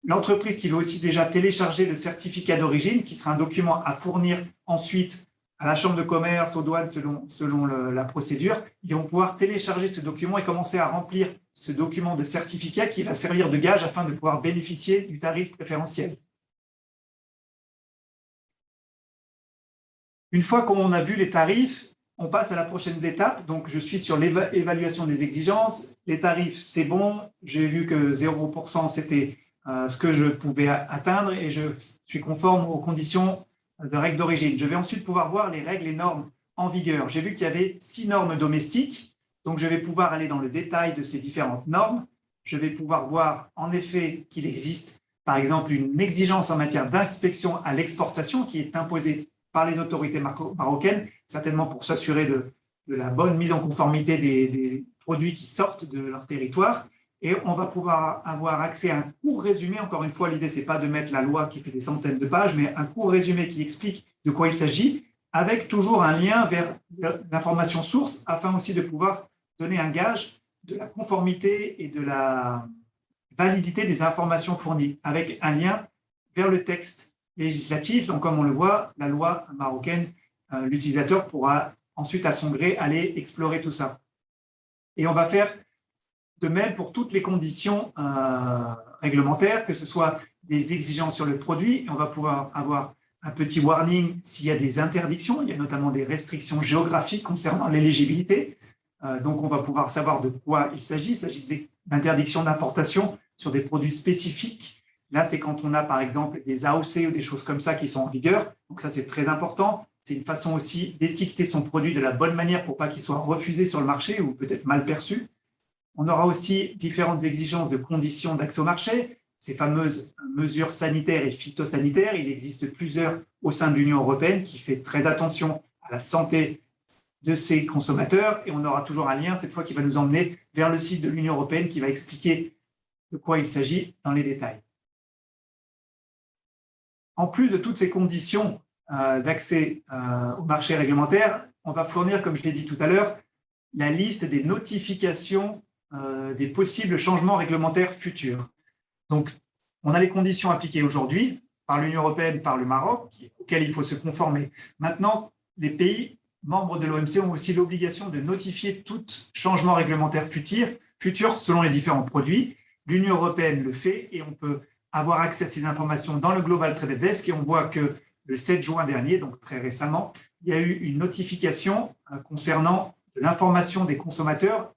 L'entreprise qui veut aussi déjà télécharger le certificat d'origine, qui sera un document à fournir ensuite à la chambre de commerce, aux douanes, selon la procédure, ils vont pouvoir télécharger ce document et commencer à remplir ce document de certificat qui va servir de gage afin de pouvoir bénéficier du tarif préférentiel. Une fois qu'on a vu les tarifs, on passe à la prochaine étape. Donc, je suis sur l'évaluation des exigences. Les tarifs, c'est bon. J'ai vu que 0%, c'était ce que je pouvais atteindre et je suis conforme aux conditions de règles d'origine. Je vais ensuite pouvoir voir les règles et normes en vigueur. J'ai vu qu'il y avait 6 normes domestiques, donc je vais pouvoir aller dans le détail de ces différentes normes. Je vais pouvoir voir en effet qu'il existe, par exemple, une exigence en matière d'inspection à l'exportation qui est imposée par les autorités marocaines, certainement pour s'assurer de la bonne mise en conformité des produits qui sortent de leur territoire. et on va pouvoir avoir accès à un court résumé. Encore une fois, l'idée, ce n'est pas de mettre la loi qui fait des centaines de pages, mais un court résumé qui explique de quoi il s'agit, avec toujours un lien vers l'information source, afin aussi de pouvoir donner un gage de la conformité et de la validité des informations fournies, avec un lien vers le texte législatif. Donc, comme on le voit, la loi marocaine, l'utilisateur pourra ensuite, à son gré, aller explorer tout ça. Et on va faire de même pour toutes les conditions réglementaires, que ce soit des exigences sur le produit. On va pouvoir avoir un petit warning s'il y a des interdictions. Il y a notamment des restrictions géographiques concernant l'éligibilité. Donc, on va pouvoir savoir de quoi il s'agit. Il s'agit d'interdictions d'importation sur des produits spécifiques. Là, c'est quand on a, par exemple, des AOC ou des choses comme ça qui sont en vigueur. Donc, ça, c'est très important. C'est une façon aussi d'étiqueter son produit de la bonne manière pour pas qu'il soit refusé sur le marché ou peut-être mal perçu. On aura aussi différentes exigences de conditions d'accès au marché, ces fameuses mesures sanitaires et phytosanitaires. Il existe plusieurs au sein de l'Union européenne qui fait très attention à la santé de ses consommateurs, et on aura toujours un lien cette fois qui va nous emmener vers le site de l'Union européenne qui va expliquer de quoi il s'agit dans les détails. En plus de toutes ces conditions d'accès au marché réglementaire, on va fournir, comme je l'ai dit tout à l'heure, la liste des notifications des possibles changements réglementaires futurs. Donc, on a les conditions appliquées aujourd'hui par l'Union européenne, par le Maroc, auxquelles il faut se conformer. Maintenant, les pays membres de l'OMC ont aussi l'obligation de notifier tout changement réglementaire futur selon les différents produits. L'Union européenne le fait et on peut avoir accès à ces informations dans le Global Trade Desk, et on voit que le 7 juin dernier, donc très récemment, il y a eu une notification concernant l'information des consommateurs,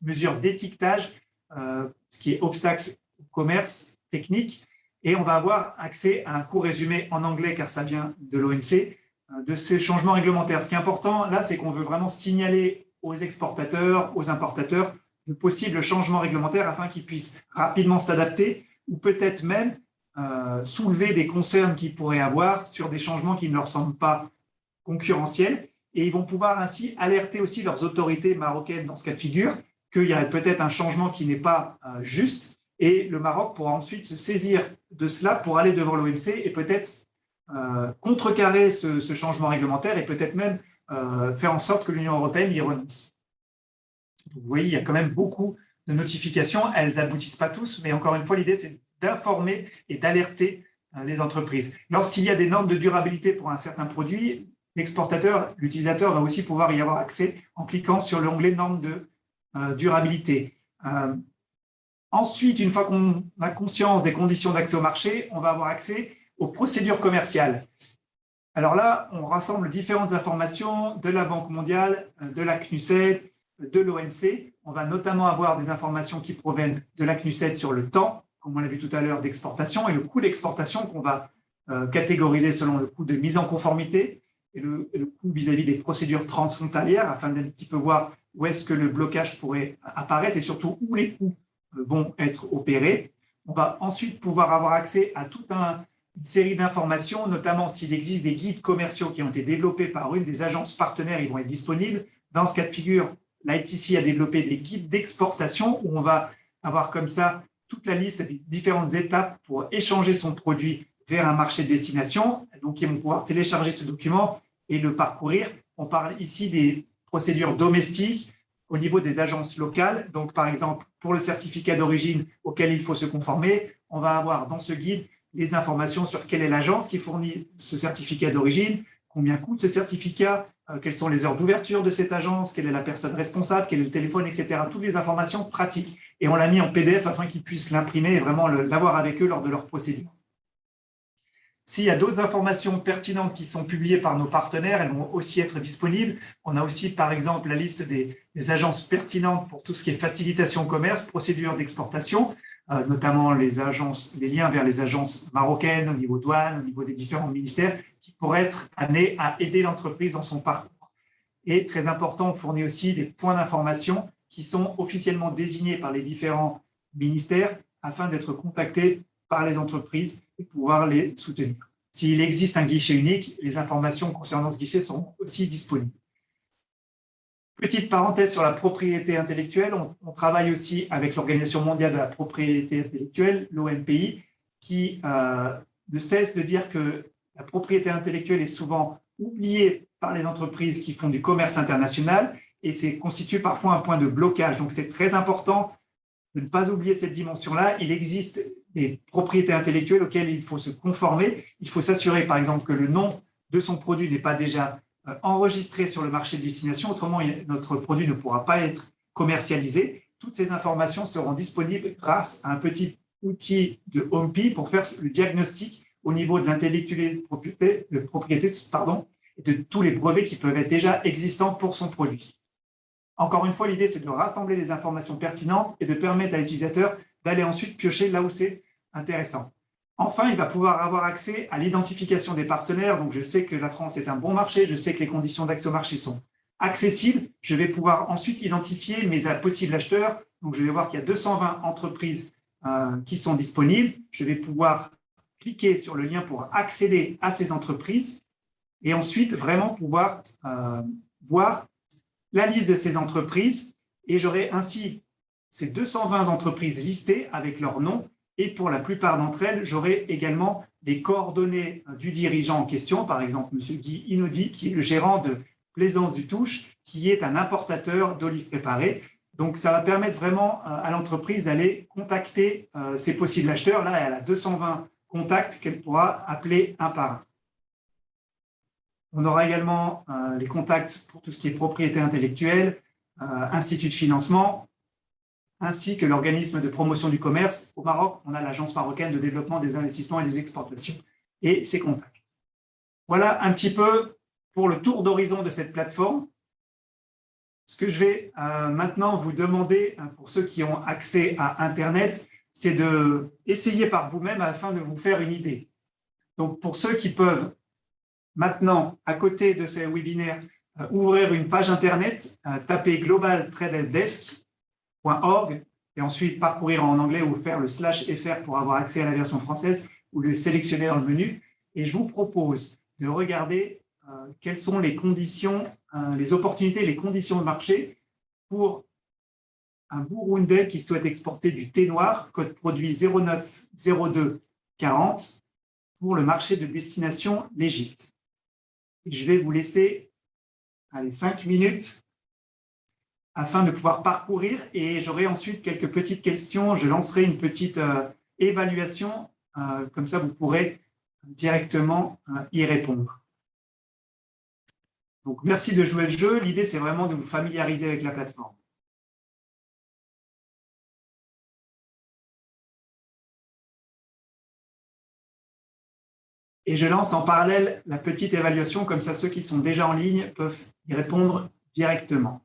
mesure d'étiquetage, ce qui est obstacle au commerce technique, et on va avoir accès à un court résumé en anglais, car ça vient de l'OMC, de ces changements réglementaires. Ce qui est important, là, c'est qu'on veut vraiment signaler aux exportateurs, aux importateurs, de possibles changements réglementaires afin qu'ils puissent rapidement s'adapter ou peut-être même soulever des concerns qu'ils pourraient avoir sur des changements qui ne leur semblent pas concurrentiels. Et ils vont pouvoir ainsi alerter aussi leurs autorités marocaines dans ce cas de figure qu'il y a peut-être un changement qui n'est pas juste, et le Maroc pourra ensuite se saisir de cela pour aller devant l'OMC et peut-être contrecarrer ce changement réglementaire et peut-être même faire en sorte que l'Union européenne y renonce. Donc, vous voyez, il y a quand même beaucoup de notifications. Elles n'aboutissent pas tous, mais encore une fois, l'idée, c'est d'informer et d'alerter les entreprises. Lorsqu'il y a des normes de durabilité pour un certain produit, l'exportateur, l'utilisateur va aussi pouvoir y avoir accès en cliquant sur l'onglet normes de durabilité. Ensuite, une fois qu'on a conscience des conditions d'accès au marché, on va avoir accès aux procédures commerciales. Alors là, on rassemble différentes informations de la Banque mondiale, de la CNUSED, de l'OMC. On va notamment avoir des informations qui proviennent de la CNUSED sur le temps, comme on l'a vu tout à l'heure, d'exportation, et le coût d'exportation qu'on va catégoriser selon le coût de mise en conformité et le coût vis-à-vis des procédures transfrontalières, afin d'un petit peu voir où est-ce que le blocage pourrait apparaître et surtout où les coûts vont être opérés. On va ensuite pouvoir avoir accès à toute une série d'informations, notamment s'il existe des guides commerciaux qui ont été développés par une des agences partenaires, ils vont être disponibles. Dans ce cas de figure, l'ITC a développé des guides d'exportation où on va avoir comme ça toute la liste des différentes étapes pour échanger son produit vers un marché de destination. Donc, ils vont pouvoir télécharger ce document et le parcourir. On parle ici des procédures domestiques au niveau des agences locales. Donc, par exemple, pour le certificat d'origine auquel il faut se conformer, on va avoir dans ce guide les informations sur quelle est l'agence qui fournit ce certificat d'origine, combien coûte ce certificat, quelles sont les heures d'ouverture de cette agence, quelle est la personne responsable, quel est le téléphone, etc. Toutes les informations pratiques. Et on l'a mis en PDF afin qu'ils puissent l'imprimer et vraiment l'avoir avec eux lors de leur procédure. S'il y a d'autres informations pertinentes qui sont publiées par nos partenaires, elles vont aussi être disponibles. On a aussi, par exemple, la liste des agences pertinentes pour tout ce qui est facilitation commerce, procédure d'exportation, notamment les liens vers les agences marocaines au niveau douane, au niveau des différents ministères, qui pourraient être amenés à aider l'entreprise dans son parcours. Et très important, on fournit aussi des points d'information qui sont officiellement désignés par les différents ministères afin d'être contactés par les entreprises et pouvoir les soutenir. S'il existe un guichet unique, les informations concernant ce guichet seront aussi disponibles. Petite parenthèse sur la propriété intellectuelle, on travaille aussi avec l'Organisation mondiale de la propriété intellectuelle, l'OMPI, qui ne cesse de dire que la propriété intellectuelle est souvent oubliée par les entreprises qui font du commerce international et c'est constitue parfois un point de blocage. Donc c'est très important de ne pas oublier cette dimension-là. Il existe des propriétés intellectuelles auxquelles il faut se conformer. Il faut s'assurer, par exemple, que le nom de son produit n'est pas déjà enregistré sur le marché de destination. Autrement, notre produit ne pourra pas être commercialisé. Toutes ces informations seront disponibles grâce à un petit outil de HomePi pour faire le diagnostic au niveau de l'intellectualité de propriété, et de tous les brevets qui peuvent être déjà existants pour son produit. Encore une fois, l'idée, c'est de rassembler les informations pertinentes et de permettre à l'utilisateur d'aller ensuite piocher là où c'est intéressant. Enfin, il va pouvoir avoir accès à l'identification des partenaires. Donc, je sais que la France est un bon marché, je sais que les conditions d'accès au marché sont accessibles. Je vais pouvoir ensuite identifier mes possibles acheteurs. Donc, je vais voir qu'il y a 220 entreprises qui sont disponibles. Je vais pouvoir cliquer sur le lien pour accéder à ces entreprises et ensuite vraiment pouvoir voir la liste de ces entreprises et j'aurai ainsi ces 220 entreprises listées avec leur nom et pour la plupart d'entre elles, j'aurai également les coordonnées du dirigeant en question, par exemple M. Guy Inaudi, qui est le gérant de Plaisance du Touche, qui est un importateur d'olives préparées. Donc, ça va permettre vraiment à l'entreprise d'aller contacter ses possibles acheteurs. Là, elle a 220 contacts qu'elle pourra appeler un par un. On aura également les contacts pour tout ce qui est propriété intellectuelle, institut de financement, ainsi que l'organisme de promotion du commerce. Au Maroc, on a l'Agence marocaine de développement des investissements et des exportations et ses contacts. Voilà un petit peu pour le tour d'horizon de cette plateforme. Ce que je vais maintenant vous demander, pour ceux qui ont accès à Internet, c'est d'essayer par vous-même afin de vous faire une idée. Donc, pour ceux qui peuvent maintenant, à côté de ces webinaires, ouvrir une page Internet, taper globaltradehelpdesk.org et ensuite parcourir en anglais ou faire le /fr pour avoir accès à la version française ou le sélectionner dans le menu. Et je vous propose de regarder quelles sont les conditions, les opportunités, les conditions de marché pour un Burundais qui souhaite exporter du thé noir, code produit 090240, pour le marché de destination l'Égypte. Je vais vous laisser 5 minutes afin de pouvoir parcourir et j'aurai ensuite quelques petites questions. Je lancerai une petite évaluation, comme ça vous pourrez directement y répondre. Donc, merci de jouer le jeu. L'idée, c'est vraiment de vous familiariser avec la plateforme. Et je lance en parallèle la petite évaluation, comme ça ceux qui sont déjà en ligne peuvent y répondre directement.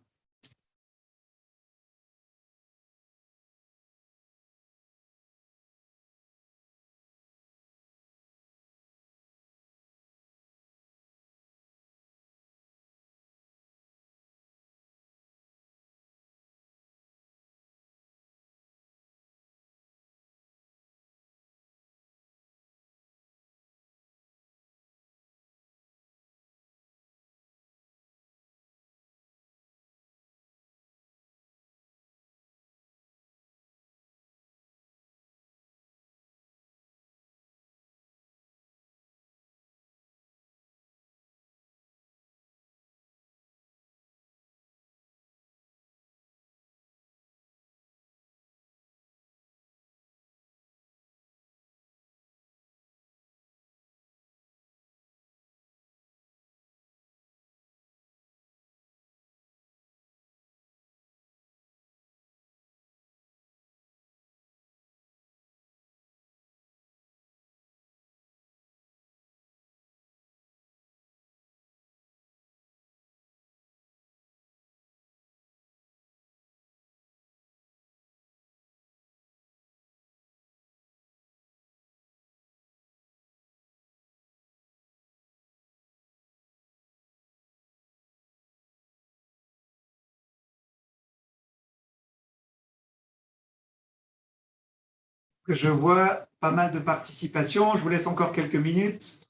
Je vois pas mal de participation. Je vous laisse encore quelques minutes.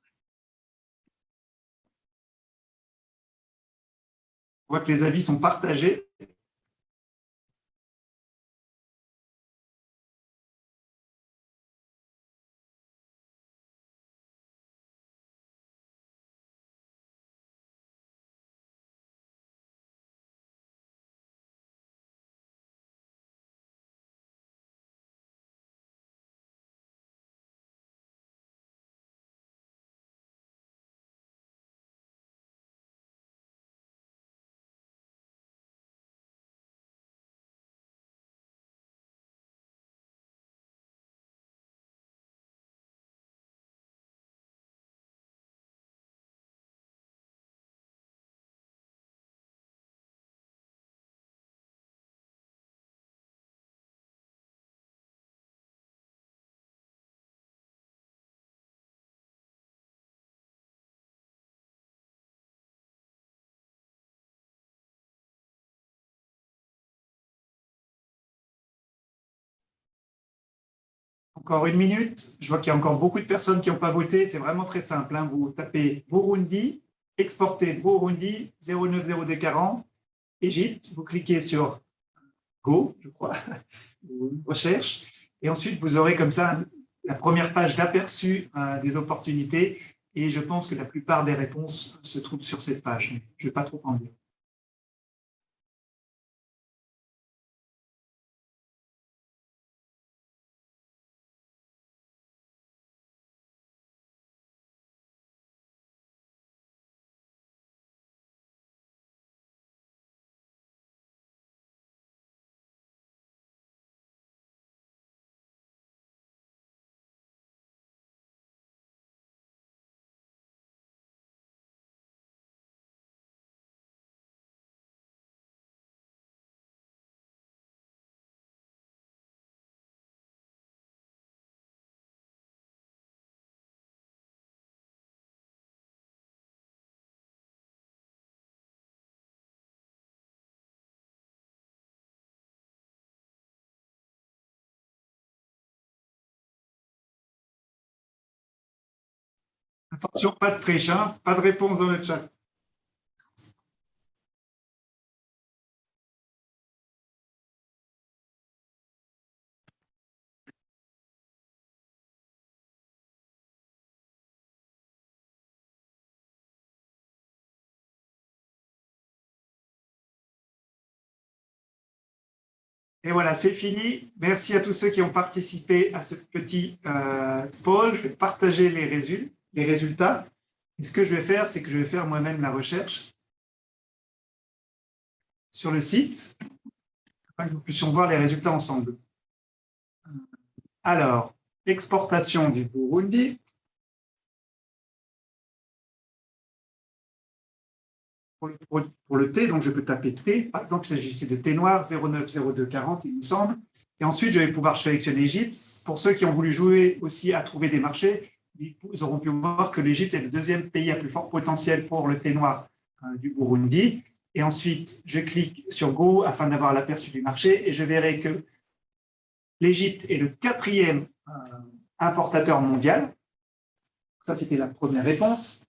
voit que les avis sont partagés. Encore une minute. Je vois qu'il y a encore beaucoup de personnes qui n'ont pas voté. C'est vraiment très simple, hein. Vous tapez Burundi, exportez Burundi 090240, Égypte. Vous cliquez sur Go, je crois, ou recherche. Et ensuite, vous aurez comme ça la première page d'aperçu des opportunités. Et je pense que la plupart des réponses se trouvent sur cette page. Je ne vais pas trop en dire. Attention, pas de triche, hein, pas de réponse dans le chat. Et voilà, c'est fini. Merci à tous ceux qui ont participé à ce petit poll. Je vais partager les résultats. Et ce que je vais faire, c'est que je vais faire moi-même la recherche sur le site, afin que nous puissions voir les résultats ensemble. Alors, exportation du Burundi. Pour le thé, donc je peux taper thé. Par exemple, il s'agissait de thé noir 090240, il me semble. Et ensuite, je vais pouvoir sélectionner l'Égypte. Pour ceux qui ont voulu jouer aussi à trouver des marchés, ils auront pu voir que l'Égypte est le deuxième pays à plus fort potentiel pour le thé noir du Burundi. Et ensuite, je clique sur Go afin d'avoir l'aperçu du marché et je verrai que l'Égypte est le quatrième importateur mondial. Ça, c'était la première réponse.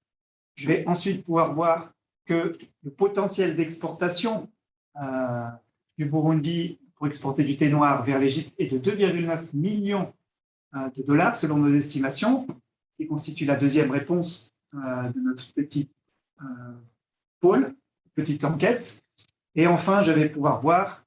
Je vais ensuite pouvoir voir que le potentiel d'exportation du Burundi pour exporter du thé noir vers l'Égypte est de 2,9 millions de dollars selon nos estimations, qui constitue la deuxième réponse de notre petit pôle, petite enquête. Et enfin, je vais pouvoir voir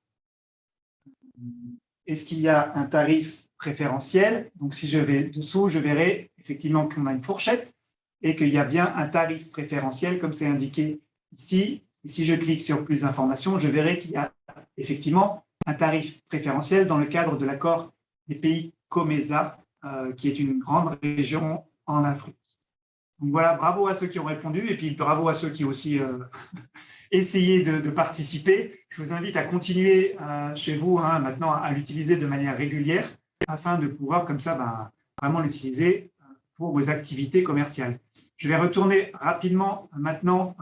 est-ce qu'il y a un tarif préférentiel. Donc, si je vais dessous, je verrai effectivement qu'on a une fourchette et qu'il y a bien un tarif préférentiel, comme c'est indiqué ici. Et si je clique sur plus d'informations, je verrai qu'il y a effectivement un tarif préférentiel dans le cadre de l'accord des pays COMESA, qui est une grande région en Afrique. Donc voilà, bravo à ceux qui ont répondu et puis bravo à ceux qui ont aussi essayé de participer. Je vous invite à continuer chez vous maintenant à l'utiliser de manière régulière afin de pouvoir comme ça vraiment l'utiliser pour vos activités commerciales. Je vais retourner rapidement maintenant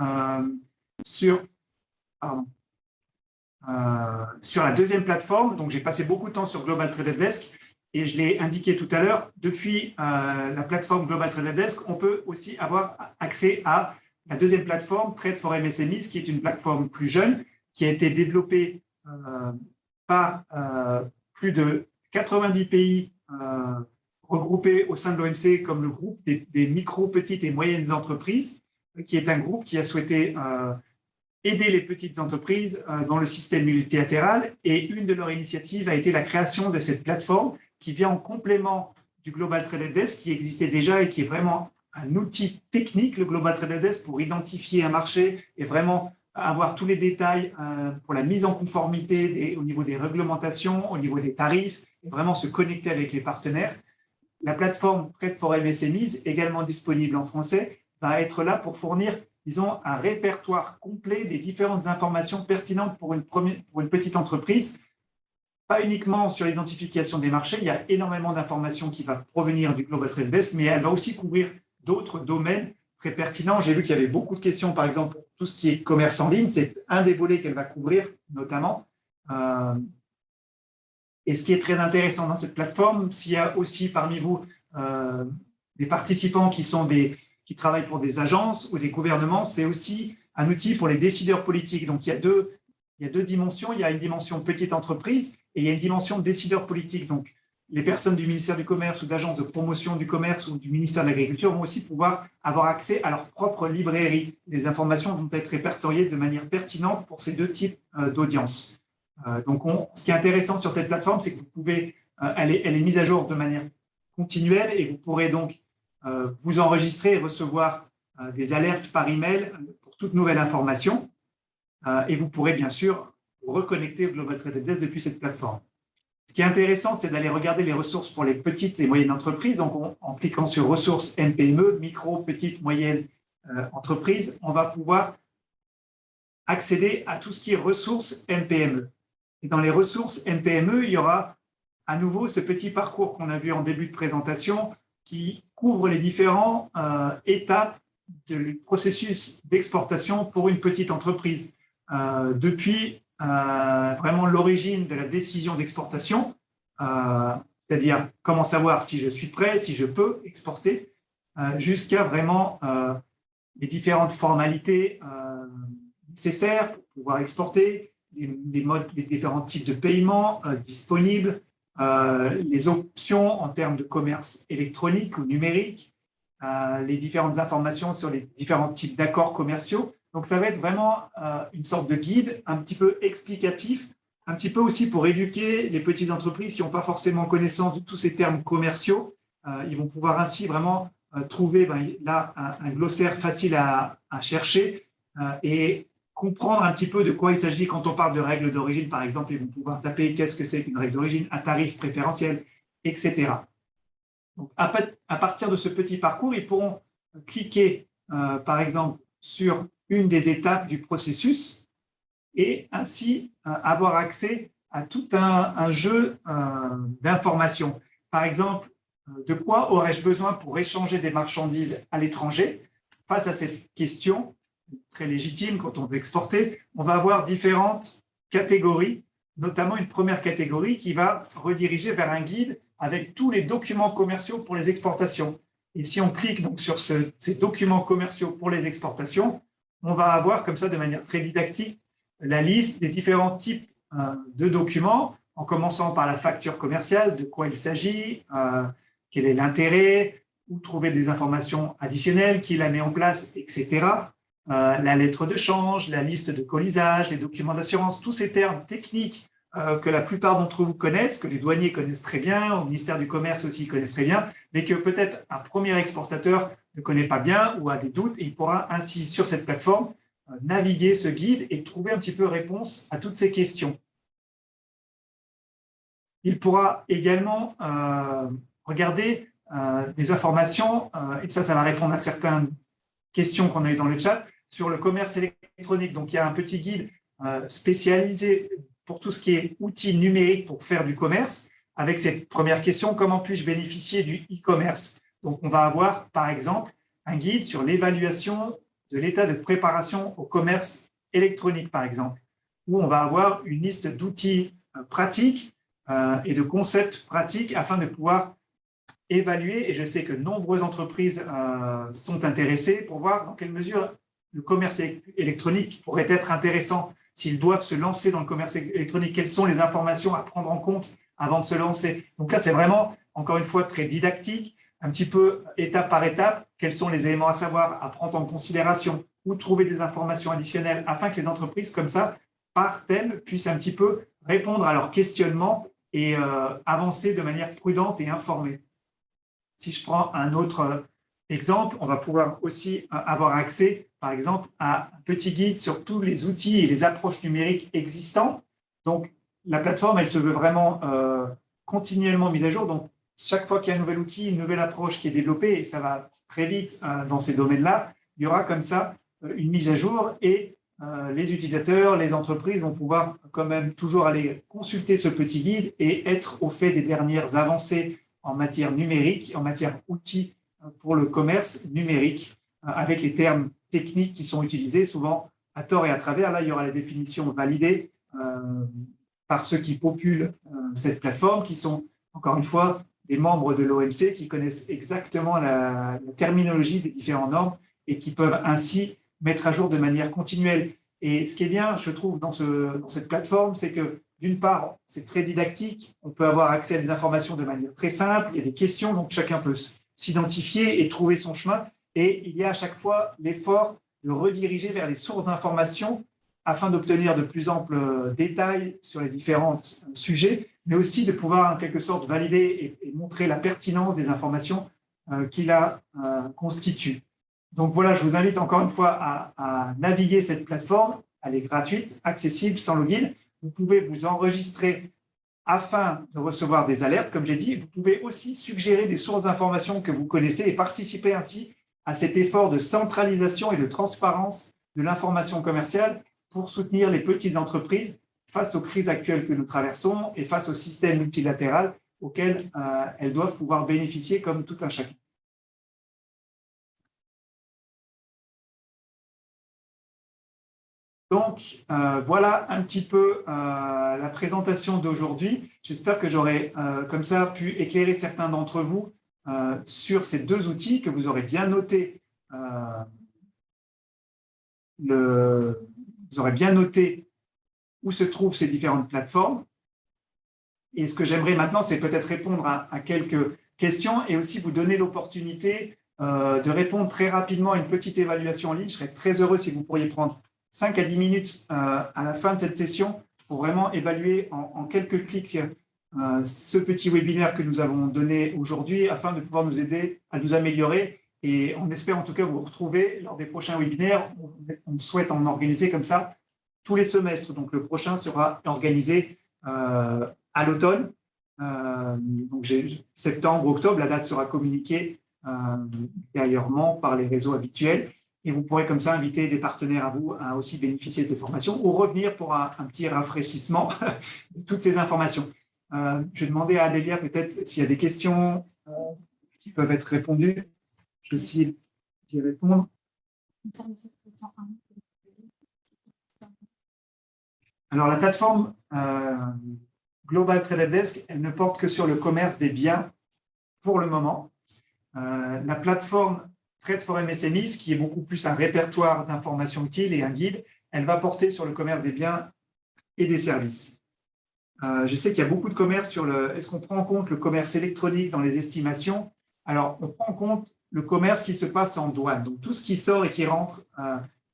sur la deuxième plateforme. Donc, j'ai passé beaucoup de temps sur Global Trade Desk et je l'ai indiqué tout à l'heure. Depuis la plateforme Global Trade Desk, on peut aussi avoir accès à la deuxième plateforme, Trade for MSMEs, qui est une plateforme plus jeune, qui a été développée par plus de 90 pays regroupés au sein de l'OMC comme le groupe des micro, petites et moyennes entreprises, qui est un groupe qui a souhaité aider les petites entreprises dans le système multilatéral. Et une de leurs initiatives a été la création de cette plateforme qui vient en complément du Global Trade Desk qui existait déjà et qui est vraiment un outil technique, le Global Trade Desk, pour identifier un marché et vraiment avoir tous les détails pour la mise en conformité au niveau des réglementations, au niveau des tarifs, et vraiment se connecter avec les partenaires. La plateforme Trade for MSMEs, également disponible en français, va être là pour fournir, disons, un répertoire complet des différentes informations pertinentes pour une petite entreprise. Pas uniquement sur l'identification des marchés, il y a énormément d'informations qui vont provenir du Global Trade Desk, mais elle va aussi couvrir d'autres domaines très pertinents. J'ai vu qu'il y avait beaucoup de questions, par exemple, pour tout ce qui est commerce en ligne. C'est un des volets qu'elle va couvrir, notamment. Et ce qui est très intéressant dans cette plateforme, s'il y a aussi parmi vous des participants qui travaillent pour des agences ou des gouvernements, c'est aussi un outil pour les décideurs politiques. Donc, il y a deux dimensions. Il y a une dimension petite entreprise et il y a une dimension décideur politique. Donc, les personnes du ministère du Commerce ou d'agences de promotion du commerce ou du ministère de l'Agriculture vont aussi pouvoir avoir accès à leur propre librairie. Les informations vont être répertoriées de manière pertinente pour ces deux types d'audience. Donc, ce qui est intéressant sur cette plateforme, c'est que vous pouvez, elle est mise à jour de manière continuelle et vous pourrez donc vous enregistrer et recevoir des alertes par email pour toute nouvelle information. Et vous pourrez bien sûr vous reconnecter au Global Trade Desk depuis cette plateforme. Ce qui est intéressant, c'est d'aller regarder les ressources pour les petites et moyennes entreprises. Donc, en cliquant sur ressources MPME, micro, petites, moyennes entreprises, on va pouvoir accéder à tout ce qui est ressources MPME. Et dans les ressources MPME, il y aura à nouveau ce petit parcours qu'on a vu en début de présentation qui couvre les différentes étapes du processus d'exportation pour une petite entreprise. Depuis vraiment l'origine de la décision d'exportation, c'est-à-dire comment savoir si je suis prêt, si je peux exporter, jusqu'à vraiment les différentes formalités nécessaires pour pouvoir exporter, les différents types de paiement disponibles, les options en termes de commerce électronique ou numérique, les différentes informations sur les différents types d'accords commerciaux. Donc, ça va être vraiment une sorte de guide un petit peu explicatif, un petit peu aussi pour éduquer les petites entreprises qui n'ont pas forcément connaissance de tous ces termes commerciaux. Ils vont pouvoir ainsi vraiment trouver là un glossaire facile à chercher et comprendre un petit peu de quoi il s'agit quand on parle de règles d'origine, par exemple. Ils vont pouvoir taper qu'est-ce que c'est qu'une règle d'origine, un tarif préférentiel, etc. Donc, à partir de ce petit parcours, ils pourront cliquer, par exemple, sur une des étapes du processus et ainsi avoir accès à tout un jeu d'informations. Par exemple, de quoi aurais-je besoin pour échanger des marchandises à l'étranger? Face à cette question, très légitime quand on veut exporter, on va avoir différentes catégories, notamment une première catégorie qui va rediriger vers un guide avec tous les documents commerciaux pour les exportations. Et si on clique donc sur ces documents commerciaux pour les exportations, on va avoir comme ça de manière très didactique la liste des différents types de documents, en commençant par la facture commerciale, de quoi il s'agit, quel est l'intérêt, où trouver des informations additionnelles, qui la met en place, etc. La lettre de change, la liste de colisage, les documents d'assurance, tous ces termes techniques que la plupart d'entre vous connaissent, que les douaniers connaissent très bien, au ministère du Commerce aussi connaissent très bien, mais que peut-être un premier exportateur ne connaît pas bien ou a des doutes, et il pourra ainsi, sur cette plateforme, naviguer ce guide et trouver un petit peu réponse à toutes ces questions. Il pourra également regarder des informations, et ça va répondre à certaines questions qu'on a eues dans le chat, sur le commerce électronique. Donc, il y a un petit guide spécialisé pour tout ce qui est outils numériques pour faire du commerce, avec cette première question, comment puis-je bénéficier du e-commerce? Donc, on va avoir, par exemple, un guide sur l'évaluation de l'état de préparation au commerce électronique, par exemple, où on va avoir une liste d'outils pratiques et de concepts pratiques afin de pouvoir évaluer, et je sais que nombreuses entreprises sont intéressées pour voir dans quelle mesure le commerce électronique pourrait être intéressant s'ils doivent se lancer dans le commerce électronique. Quelles sont les informations à prendre en compte avant de se lancer? Donc là, c'est vraiment, encore une fois, très didactique, un petit peu étape par étape, quels sont les éléments à savoir, à prendre en considération, ou trouver des informations additionnelles afin que les entreprises, comme ça, par thème, puissent un petit peu répondre à leurs questionnements et avancer de manière prudente et informée. Si je prends un autre exemple, on va pouvoir aussi avoir accès, par exemple, à un petit guide sur tous les outils et les approches numériques existants. Donc, la plateforme, elle se veut vraiment continuellement mise à jour. Donc, chaque fois qu'il y a un nouvel outil, une nouvelle approche qui est développée, et ça va très vite dans ces domaines-là, il y aura comme ça une mise à jour et les utilisateurs, les entreprises vont pouvoir quand même toujours aller consulter ce petit guide et être au fait des dernières avancées en matière numérique, en matière outils pour le commerce numérique, avec les termes techniques qui sont utilisés souvent à tort et à travers. Là, il y aura la définition validée par ceux qui populent cette plateforme, qui sont, encore une fois, des membres de l'OMC qui connaissent exactement la terminologie des différentes normes et qui peuvent ainsi mettre à jour de manière continuelle. Et ce qui est bien, je trouve, dans cette plateforme, c'est que d'une part, c'est très didactique, on peut avoir accès à des informations de manière très simple, il y a des questions, donc chacun peut s'identifier et trouver son chemin. Et il y a à chaque fois l'effort de rediriger vers les sources d'informations afin d'obtenir de plus amples détails sur les différents sujets, mais aussi de pouvoir en quelque sorte valider et montrer la pertinence des informations qu'il a constituées. Donc voilà, je vous invite encore une fois à naviguer cette plateforme. Elle est gratuite, accessible, sans login. Vous pouvez vous enregistrer afin de recevoir des alertes, comme j'ai dit. Vous pouvez aussi suggérer des sources d'informations que vous connaissez et participer ainsi à cet effort de centralisation et de transparence de l'information commerciale pour soutenir les petites entreprises face aux crises actuelles que nous traversons et face au système multilatéral auquel elles doivent pouvoir bénéficier comme tout un chacun. Donc, voilà un petit peu la présentation d'aujourd'hui. J'espère que j'aurai comme ça pu éclairer certains d'entre vous sur ces deux outils, que vous aurez bien noté, vous aurez bien noté où se trouvent ces différentes plateformes. Et ce que j'aimerais maintenant, c'est peut-être répondre à quelques questions et aussi vous donner l'opportunité de répondre très rapidement à une petite évaluation en ligne. Je serais très heureux si vous pourriez prendre 5 à 10 minutes à la fin de cette session pour vraiment évaluer en quelques clics ce petit webinaire que nous avons donné aujourd'hui afin de pouvoir nous aider à nous améliorer. Et on espère en tout cas vous retrouver lors des prochains webinaires. On souhaite en organiser comme ça tous les semestres. Donc le prochain sera organisé à l'automne. Donc septembre, octobre, la date sera communiquée ultérieurement par les réseaux habituels. Et vous pourrez comme ça inviter des partenaires à vous à aussi bénéficier de ces formations ou revenir pour un petit rafraîchissement de toutes ces informations. Je vais demander à Adélia peut-être s'il y a des questions qui peuvent être répondues. Je vais essayer d'y répondre. Alors, la plateforme Global Trade Desk, elle ne porte que sur le commerce des biens pour le moment. La plateforme Trade for MSMEs, qui est beaucoup plus un répertoire d'informations utiles et un guide, elle va porter sur le commerce des biens et des services. Je sais qu'il y a beaucoup de commerce sur est-ce qu'on prend en compte le commerce électronique dans les estimations? Alors, on prend en compte le commerce qui se passe en douane. Donc, tout ce qui sort et qui rentre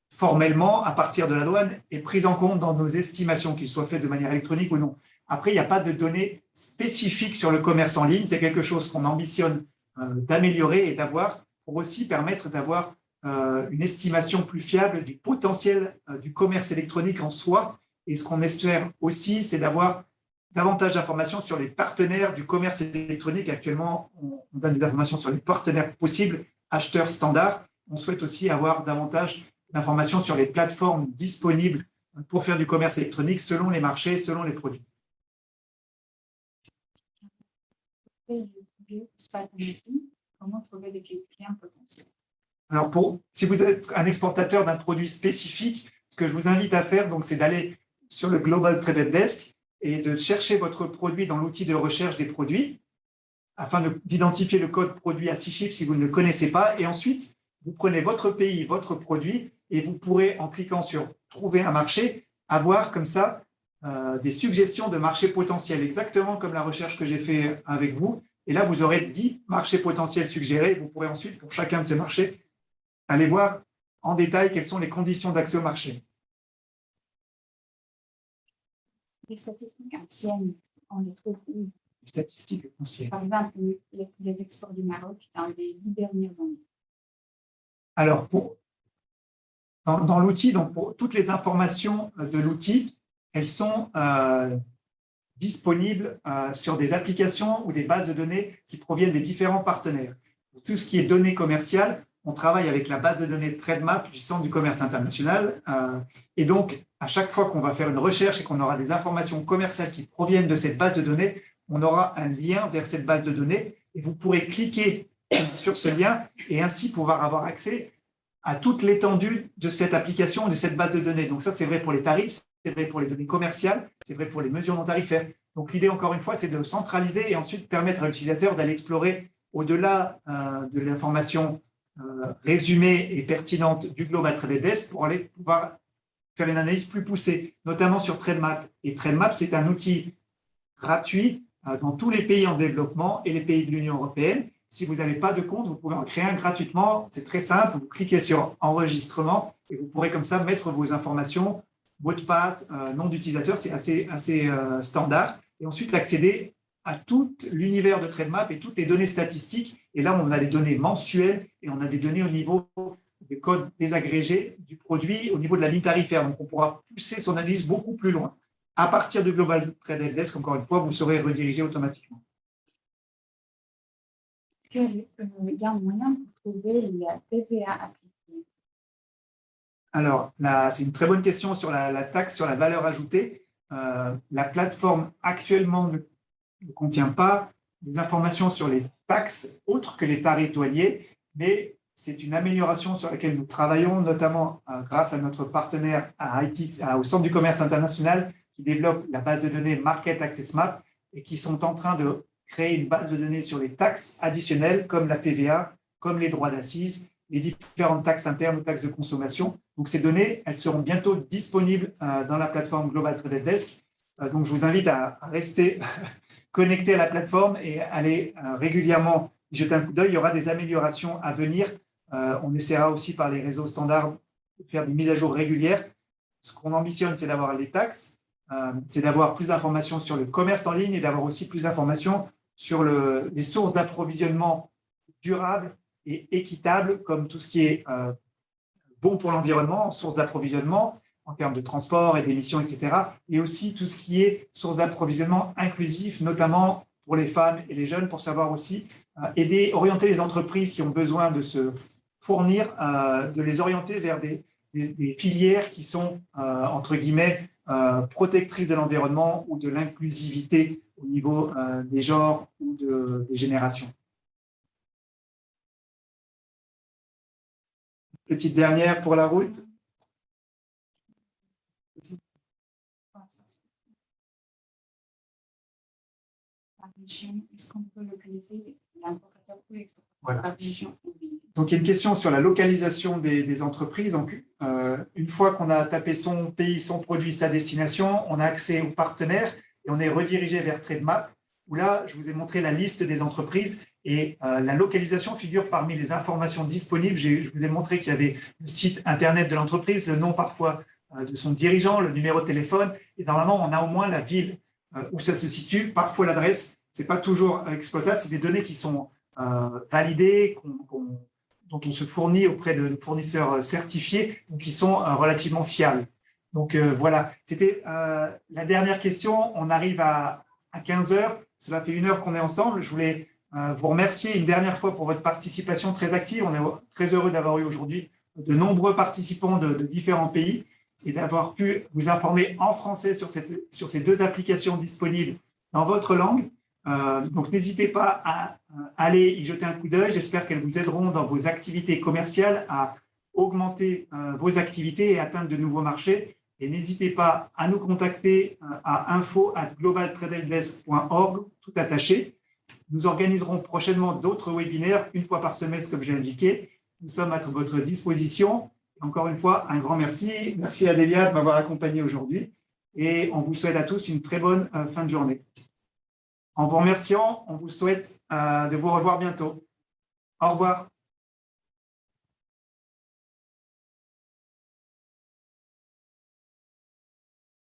formellement à partir de la douane est pris en compte dans nos estimations, qu'il soit fait de manière électronique ou non. Après, il n'y a pas de données spécifiques sur le commerce en ligne. C'est quelque chose qu'on ambitionne d'améliorer et d'avoir pour aussi permettre d'avoir une estimation plus fiable du potentiel du commerce électronique en soi. Et ce qu'on espère aussi, c'est d'avoir davantage d'informations sur les partenaires du commerce électronique. Actuellement, on donne des informations sur les partenaires possibles, acheteurs standards. On souhaite aussi avoir davantage d'informations sur les plateformes disponibles pour faire du commerce électronique selon les marchés, selon les produits. Comment trouver des clients potentiels? Alors, si vous êtes un exportateur d'un produit spécifique, ce que je vous invite à faire, c'est d'aller sur le Global Trade Desk et de chercher votre produit dans l'outil de recherche des produits afin d'identifier le code produit à 6 chiffres si vous ne le connaissez pas. Et ensuite, vous prenez votre pays, votre produit et vous pourrez, en cliquant sur « Trouver un marché », avoir comme ça des suggestions de marchés potentiels, exactement comme la recherche que j'ai fait avec vous. Et là, vous aurez 10 marchés potentiels suggérés. Vous pourrez ensuite, pour chacun de ces marchés, aller voir en détail quelles sont les conditions d'accès au marché. Les statistiques anciennes, on les trouve où? Les statistiques anciennes. Par exemple, les exports du Maroc dans les 10 dernières années. Alors, dans l'outil, donc pour toutes les informations de l'outil, elles sont disponibles sur des applications ou des bases de données qui proviennent des différents partenaires. Pour tout ce qui est données commerciales, on travaille avec la base de données TradeMap du Centre du commerce international. Et donc, à chaque fois qu'on va faire une recherche et qu'on aura des informations commerciales qui proviennent de cette base de données, on aura un lien vers cette base de données et vous pourrez cliquer sur ce lien et ainsi pouvoir avoir accès à toute l'étendue de cette application, de cette base de données. Donc ça, c'est vrai pour les tarifs, c'est vrai pour les données commerciales, c'est vrai pour les mesures non tarifaires. Donc l'idée, encore une fois, c'est de centraliser et ensuite permettre à l'utilisateur d'aller explorer au-delà de l'information résumée et pertinente du Global Trade Desk pour aller pouvoir faire une analyse plus poussée, notamment sur TradeMap. Et TradeMap, c'est un outil gratuit dans tous les pays en développement et les pays de l'Union européenne. Si vous n'avez pas de compte, vous pouvez en créer un gratuitement. C'est très simple. Vous cliquez sur « Enregistrement » et vous pourrez comme ça mettre vos informations, mot de passe, nom d'utilisateur. C'est assez standard. Et ensuite, accéder à tout l'univers de TradeMap et toutes les données statistiques. Et là, on a les données mensuelles et on a des données au niveau des codes désagrégés du produit, au niveau de la ligne tarifaire. Donc, on pourra pousser son analyse beaucoup plus loin. À partir du Global Trade Desk, encore une fois, vous serez redirigé automatiquement. Est-ce qu'il y a un moyen pour trouver la TVA appliquée? Alors, c'est une très bonne question sur la taxe sur la valeur ajoutée. La plateforme actuellement ne contient pas des informations sur les taxes autres que les tarifs douaniers, mais c'est une amélioration sur laquelle nous travaillons, notamment grâce à notre partenaire au Centre du commerce international qui développe la base de données Market Access Map et qui sont en train de créer une base de données sur les taxes additionnelles comme la TVA, comme les droits d'assises, les différentes taxes internes ou taxes de consommation. Donc ces données, elles seront bientôt disponibles dans la plateforme Global Trade Desk. Donc je vous invite à rester connecté à la plateforme et aller régulièrement y jeter un coup d'œil. Il y aura des améliorations à venir. On essaiera aussi par les réseaux standards de faire des mises à jour régulières. Ce qu'on ambitionne, c'est d'avoir les taxes, c'est d'avoir plus d'informations sur le commerce en ligne et d'avoir aussi plus d'informations sur les sources d'approvisionnement durables et équitables, comme tout ce qui est bon pour l'environnement, source d'approvisionnement en termes de transport et d'émissions, etc. Et aussi tout ce qui est source d'approvisionnement inclusif, notamment pour les femmes et les jeunes, pour savoir aussi orienter les entreprises qui ont besoin de se fournir, de les orienter vers des filières qui sont, entre guillemets, protectrices de l'environnement ou de l'inclusivité au niveau des genres ou des générations. Petite dernière pour la route. Par région, est-ce qu'on peut localiser l'importateur ou l'exportateur par région? Donc, il y a une question sur la localisation des entreprises. Donc, une fois qu'on a tapé son pays, son produit, sa destination, on a accès aux partenaires et on est redirigé vers TradeMap, où là, je vous ai montré la liste des entreprises et la localisation figure parmi les informations disponibles. Je vous ai montré qu'il y avait le site Internet de l'entreprise, le nom parfois de son dirigeant, le numéro de téléphone, et normalement, on a au moins la ville où ça se situe, parfois l'adresse. Ce n'est pas toujours exploitable, c'est des données qui sont validées, dont on se fournit auprès de fournisseurs certifiés, donc qui sont relativement fiables. Donc voilà, c'était la dernière question. On arrive à 15 heures. Cela fait 1 heure qu'on est ensemble. Je voulais vous remercier une dernière fois pour votre participation très active. On est très heureux d'avoir eu aujourd'hui de nombreux participants de différents pays et d'avoir pu vous informer en français sur ces 2 applications disponibles dans votre langue. Donc, n'hésitez pas à aller y jeter un coup d'œil. J'espère qu'elles vous aideront dans vos activités commerciales à augmenter vos activités et atteindre de nouveaux marchés. Et n'hésitez pas à nous contacter à info@globaltradedesk.org, tout attaché. Nous organiserons prochainement d'autres webinaires, 1 fois par semestre, comme j'ai indiqué. Nous sommes à votre disposition. Encore une fois, un grand merci. Merci à Delia de m'avoir accompagné aujourd'hui et on vous souhaite à tous une très bonne fin de journée. En vous remerciant, on vous souhaite de vous revoir bientôt. Au revoir.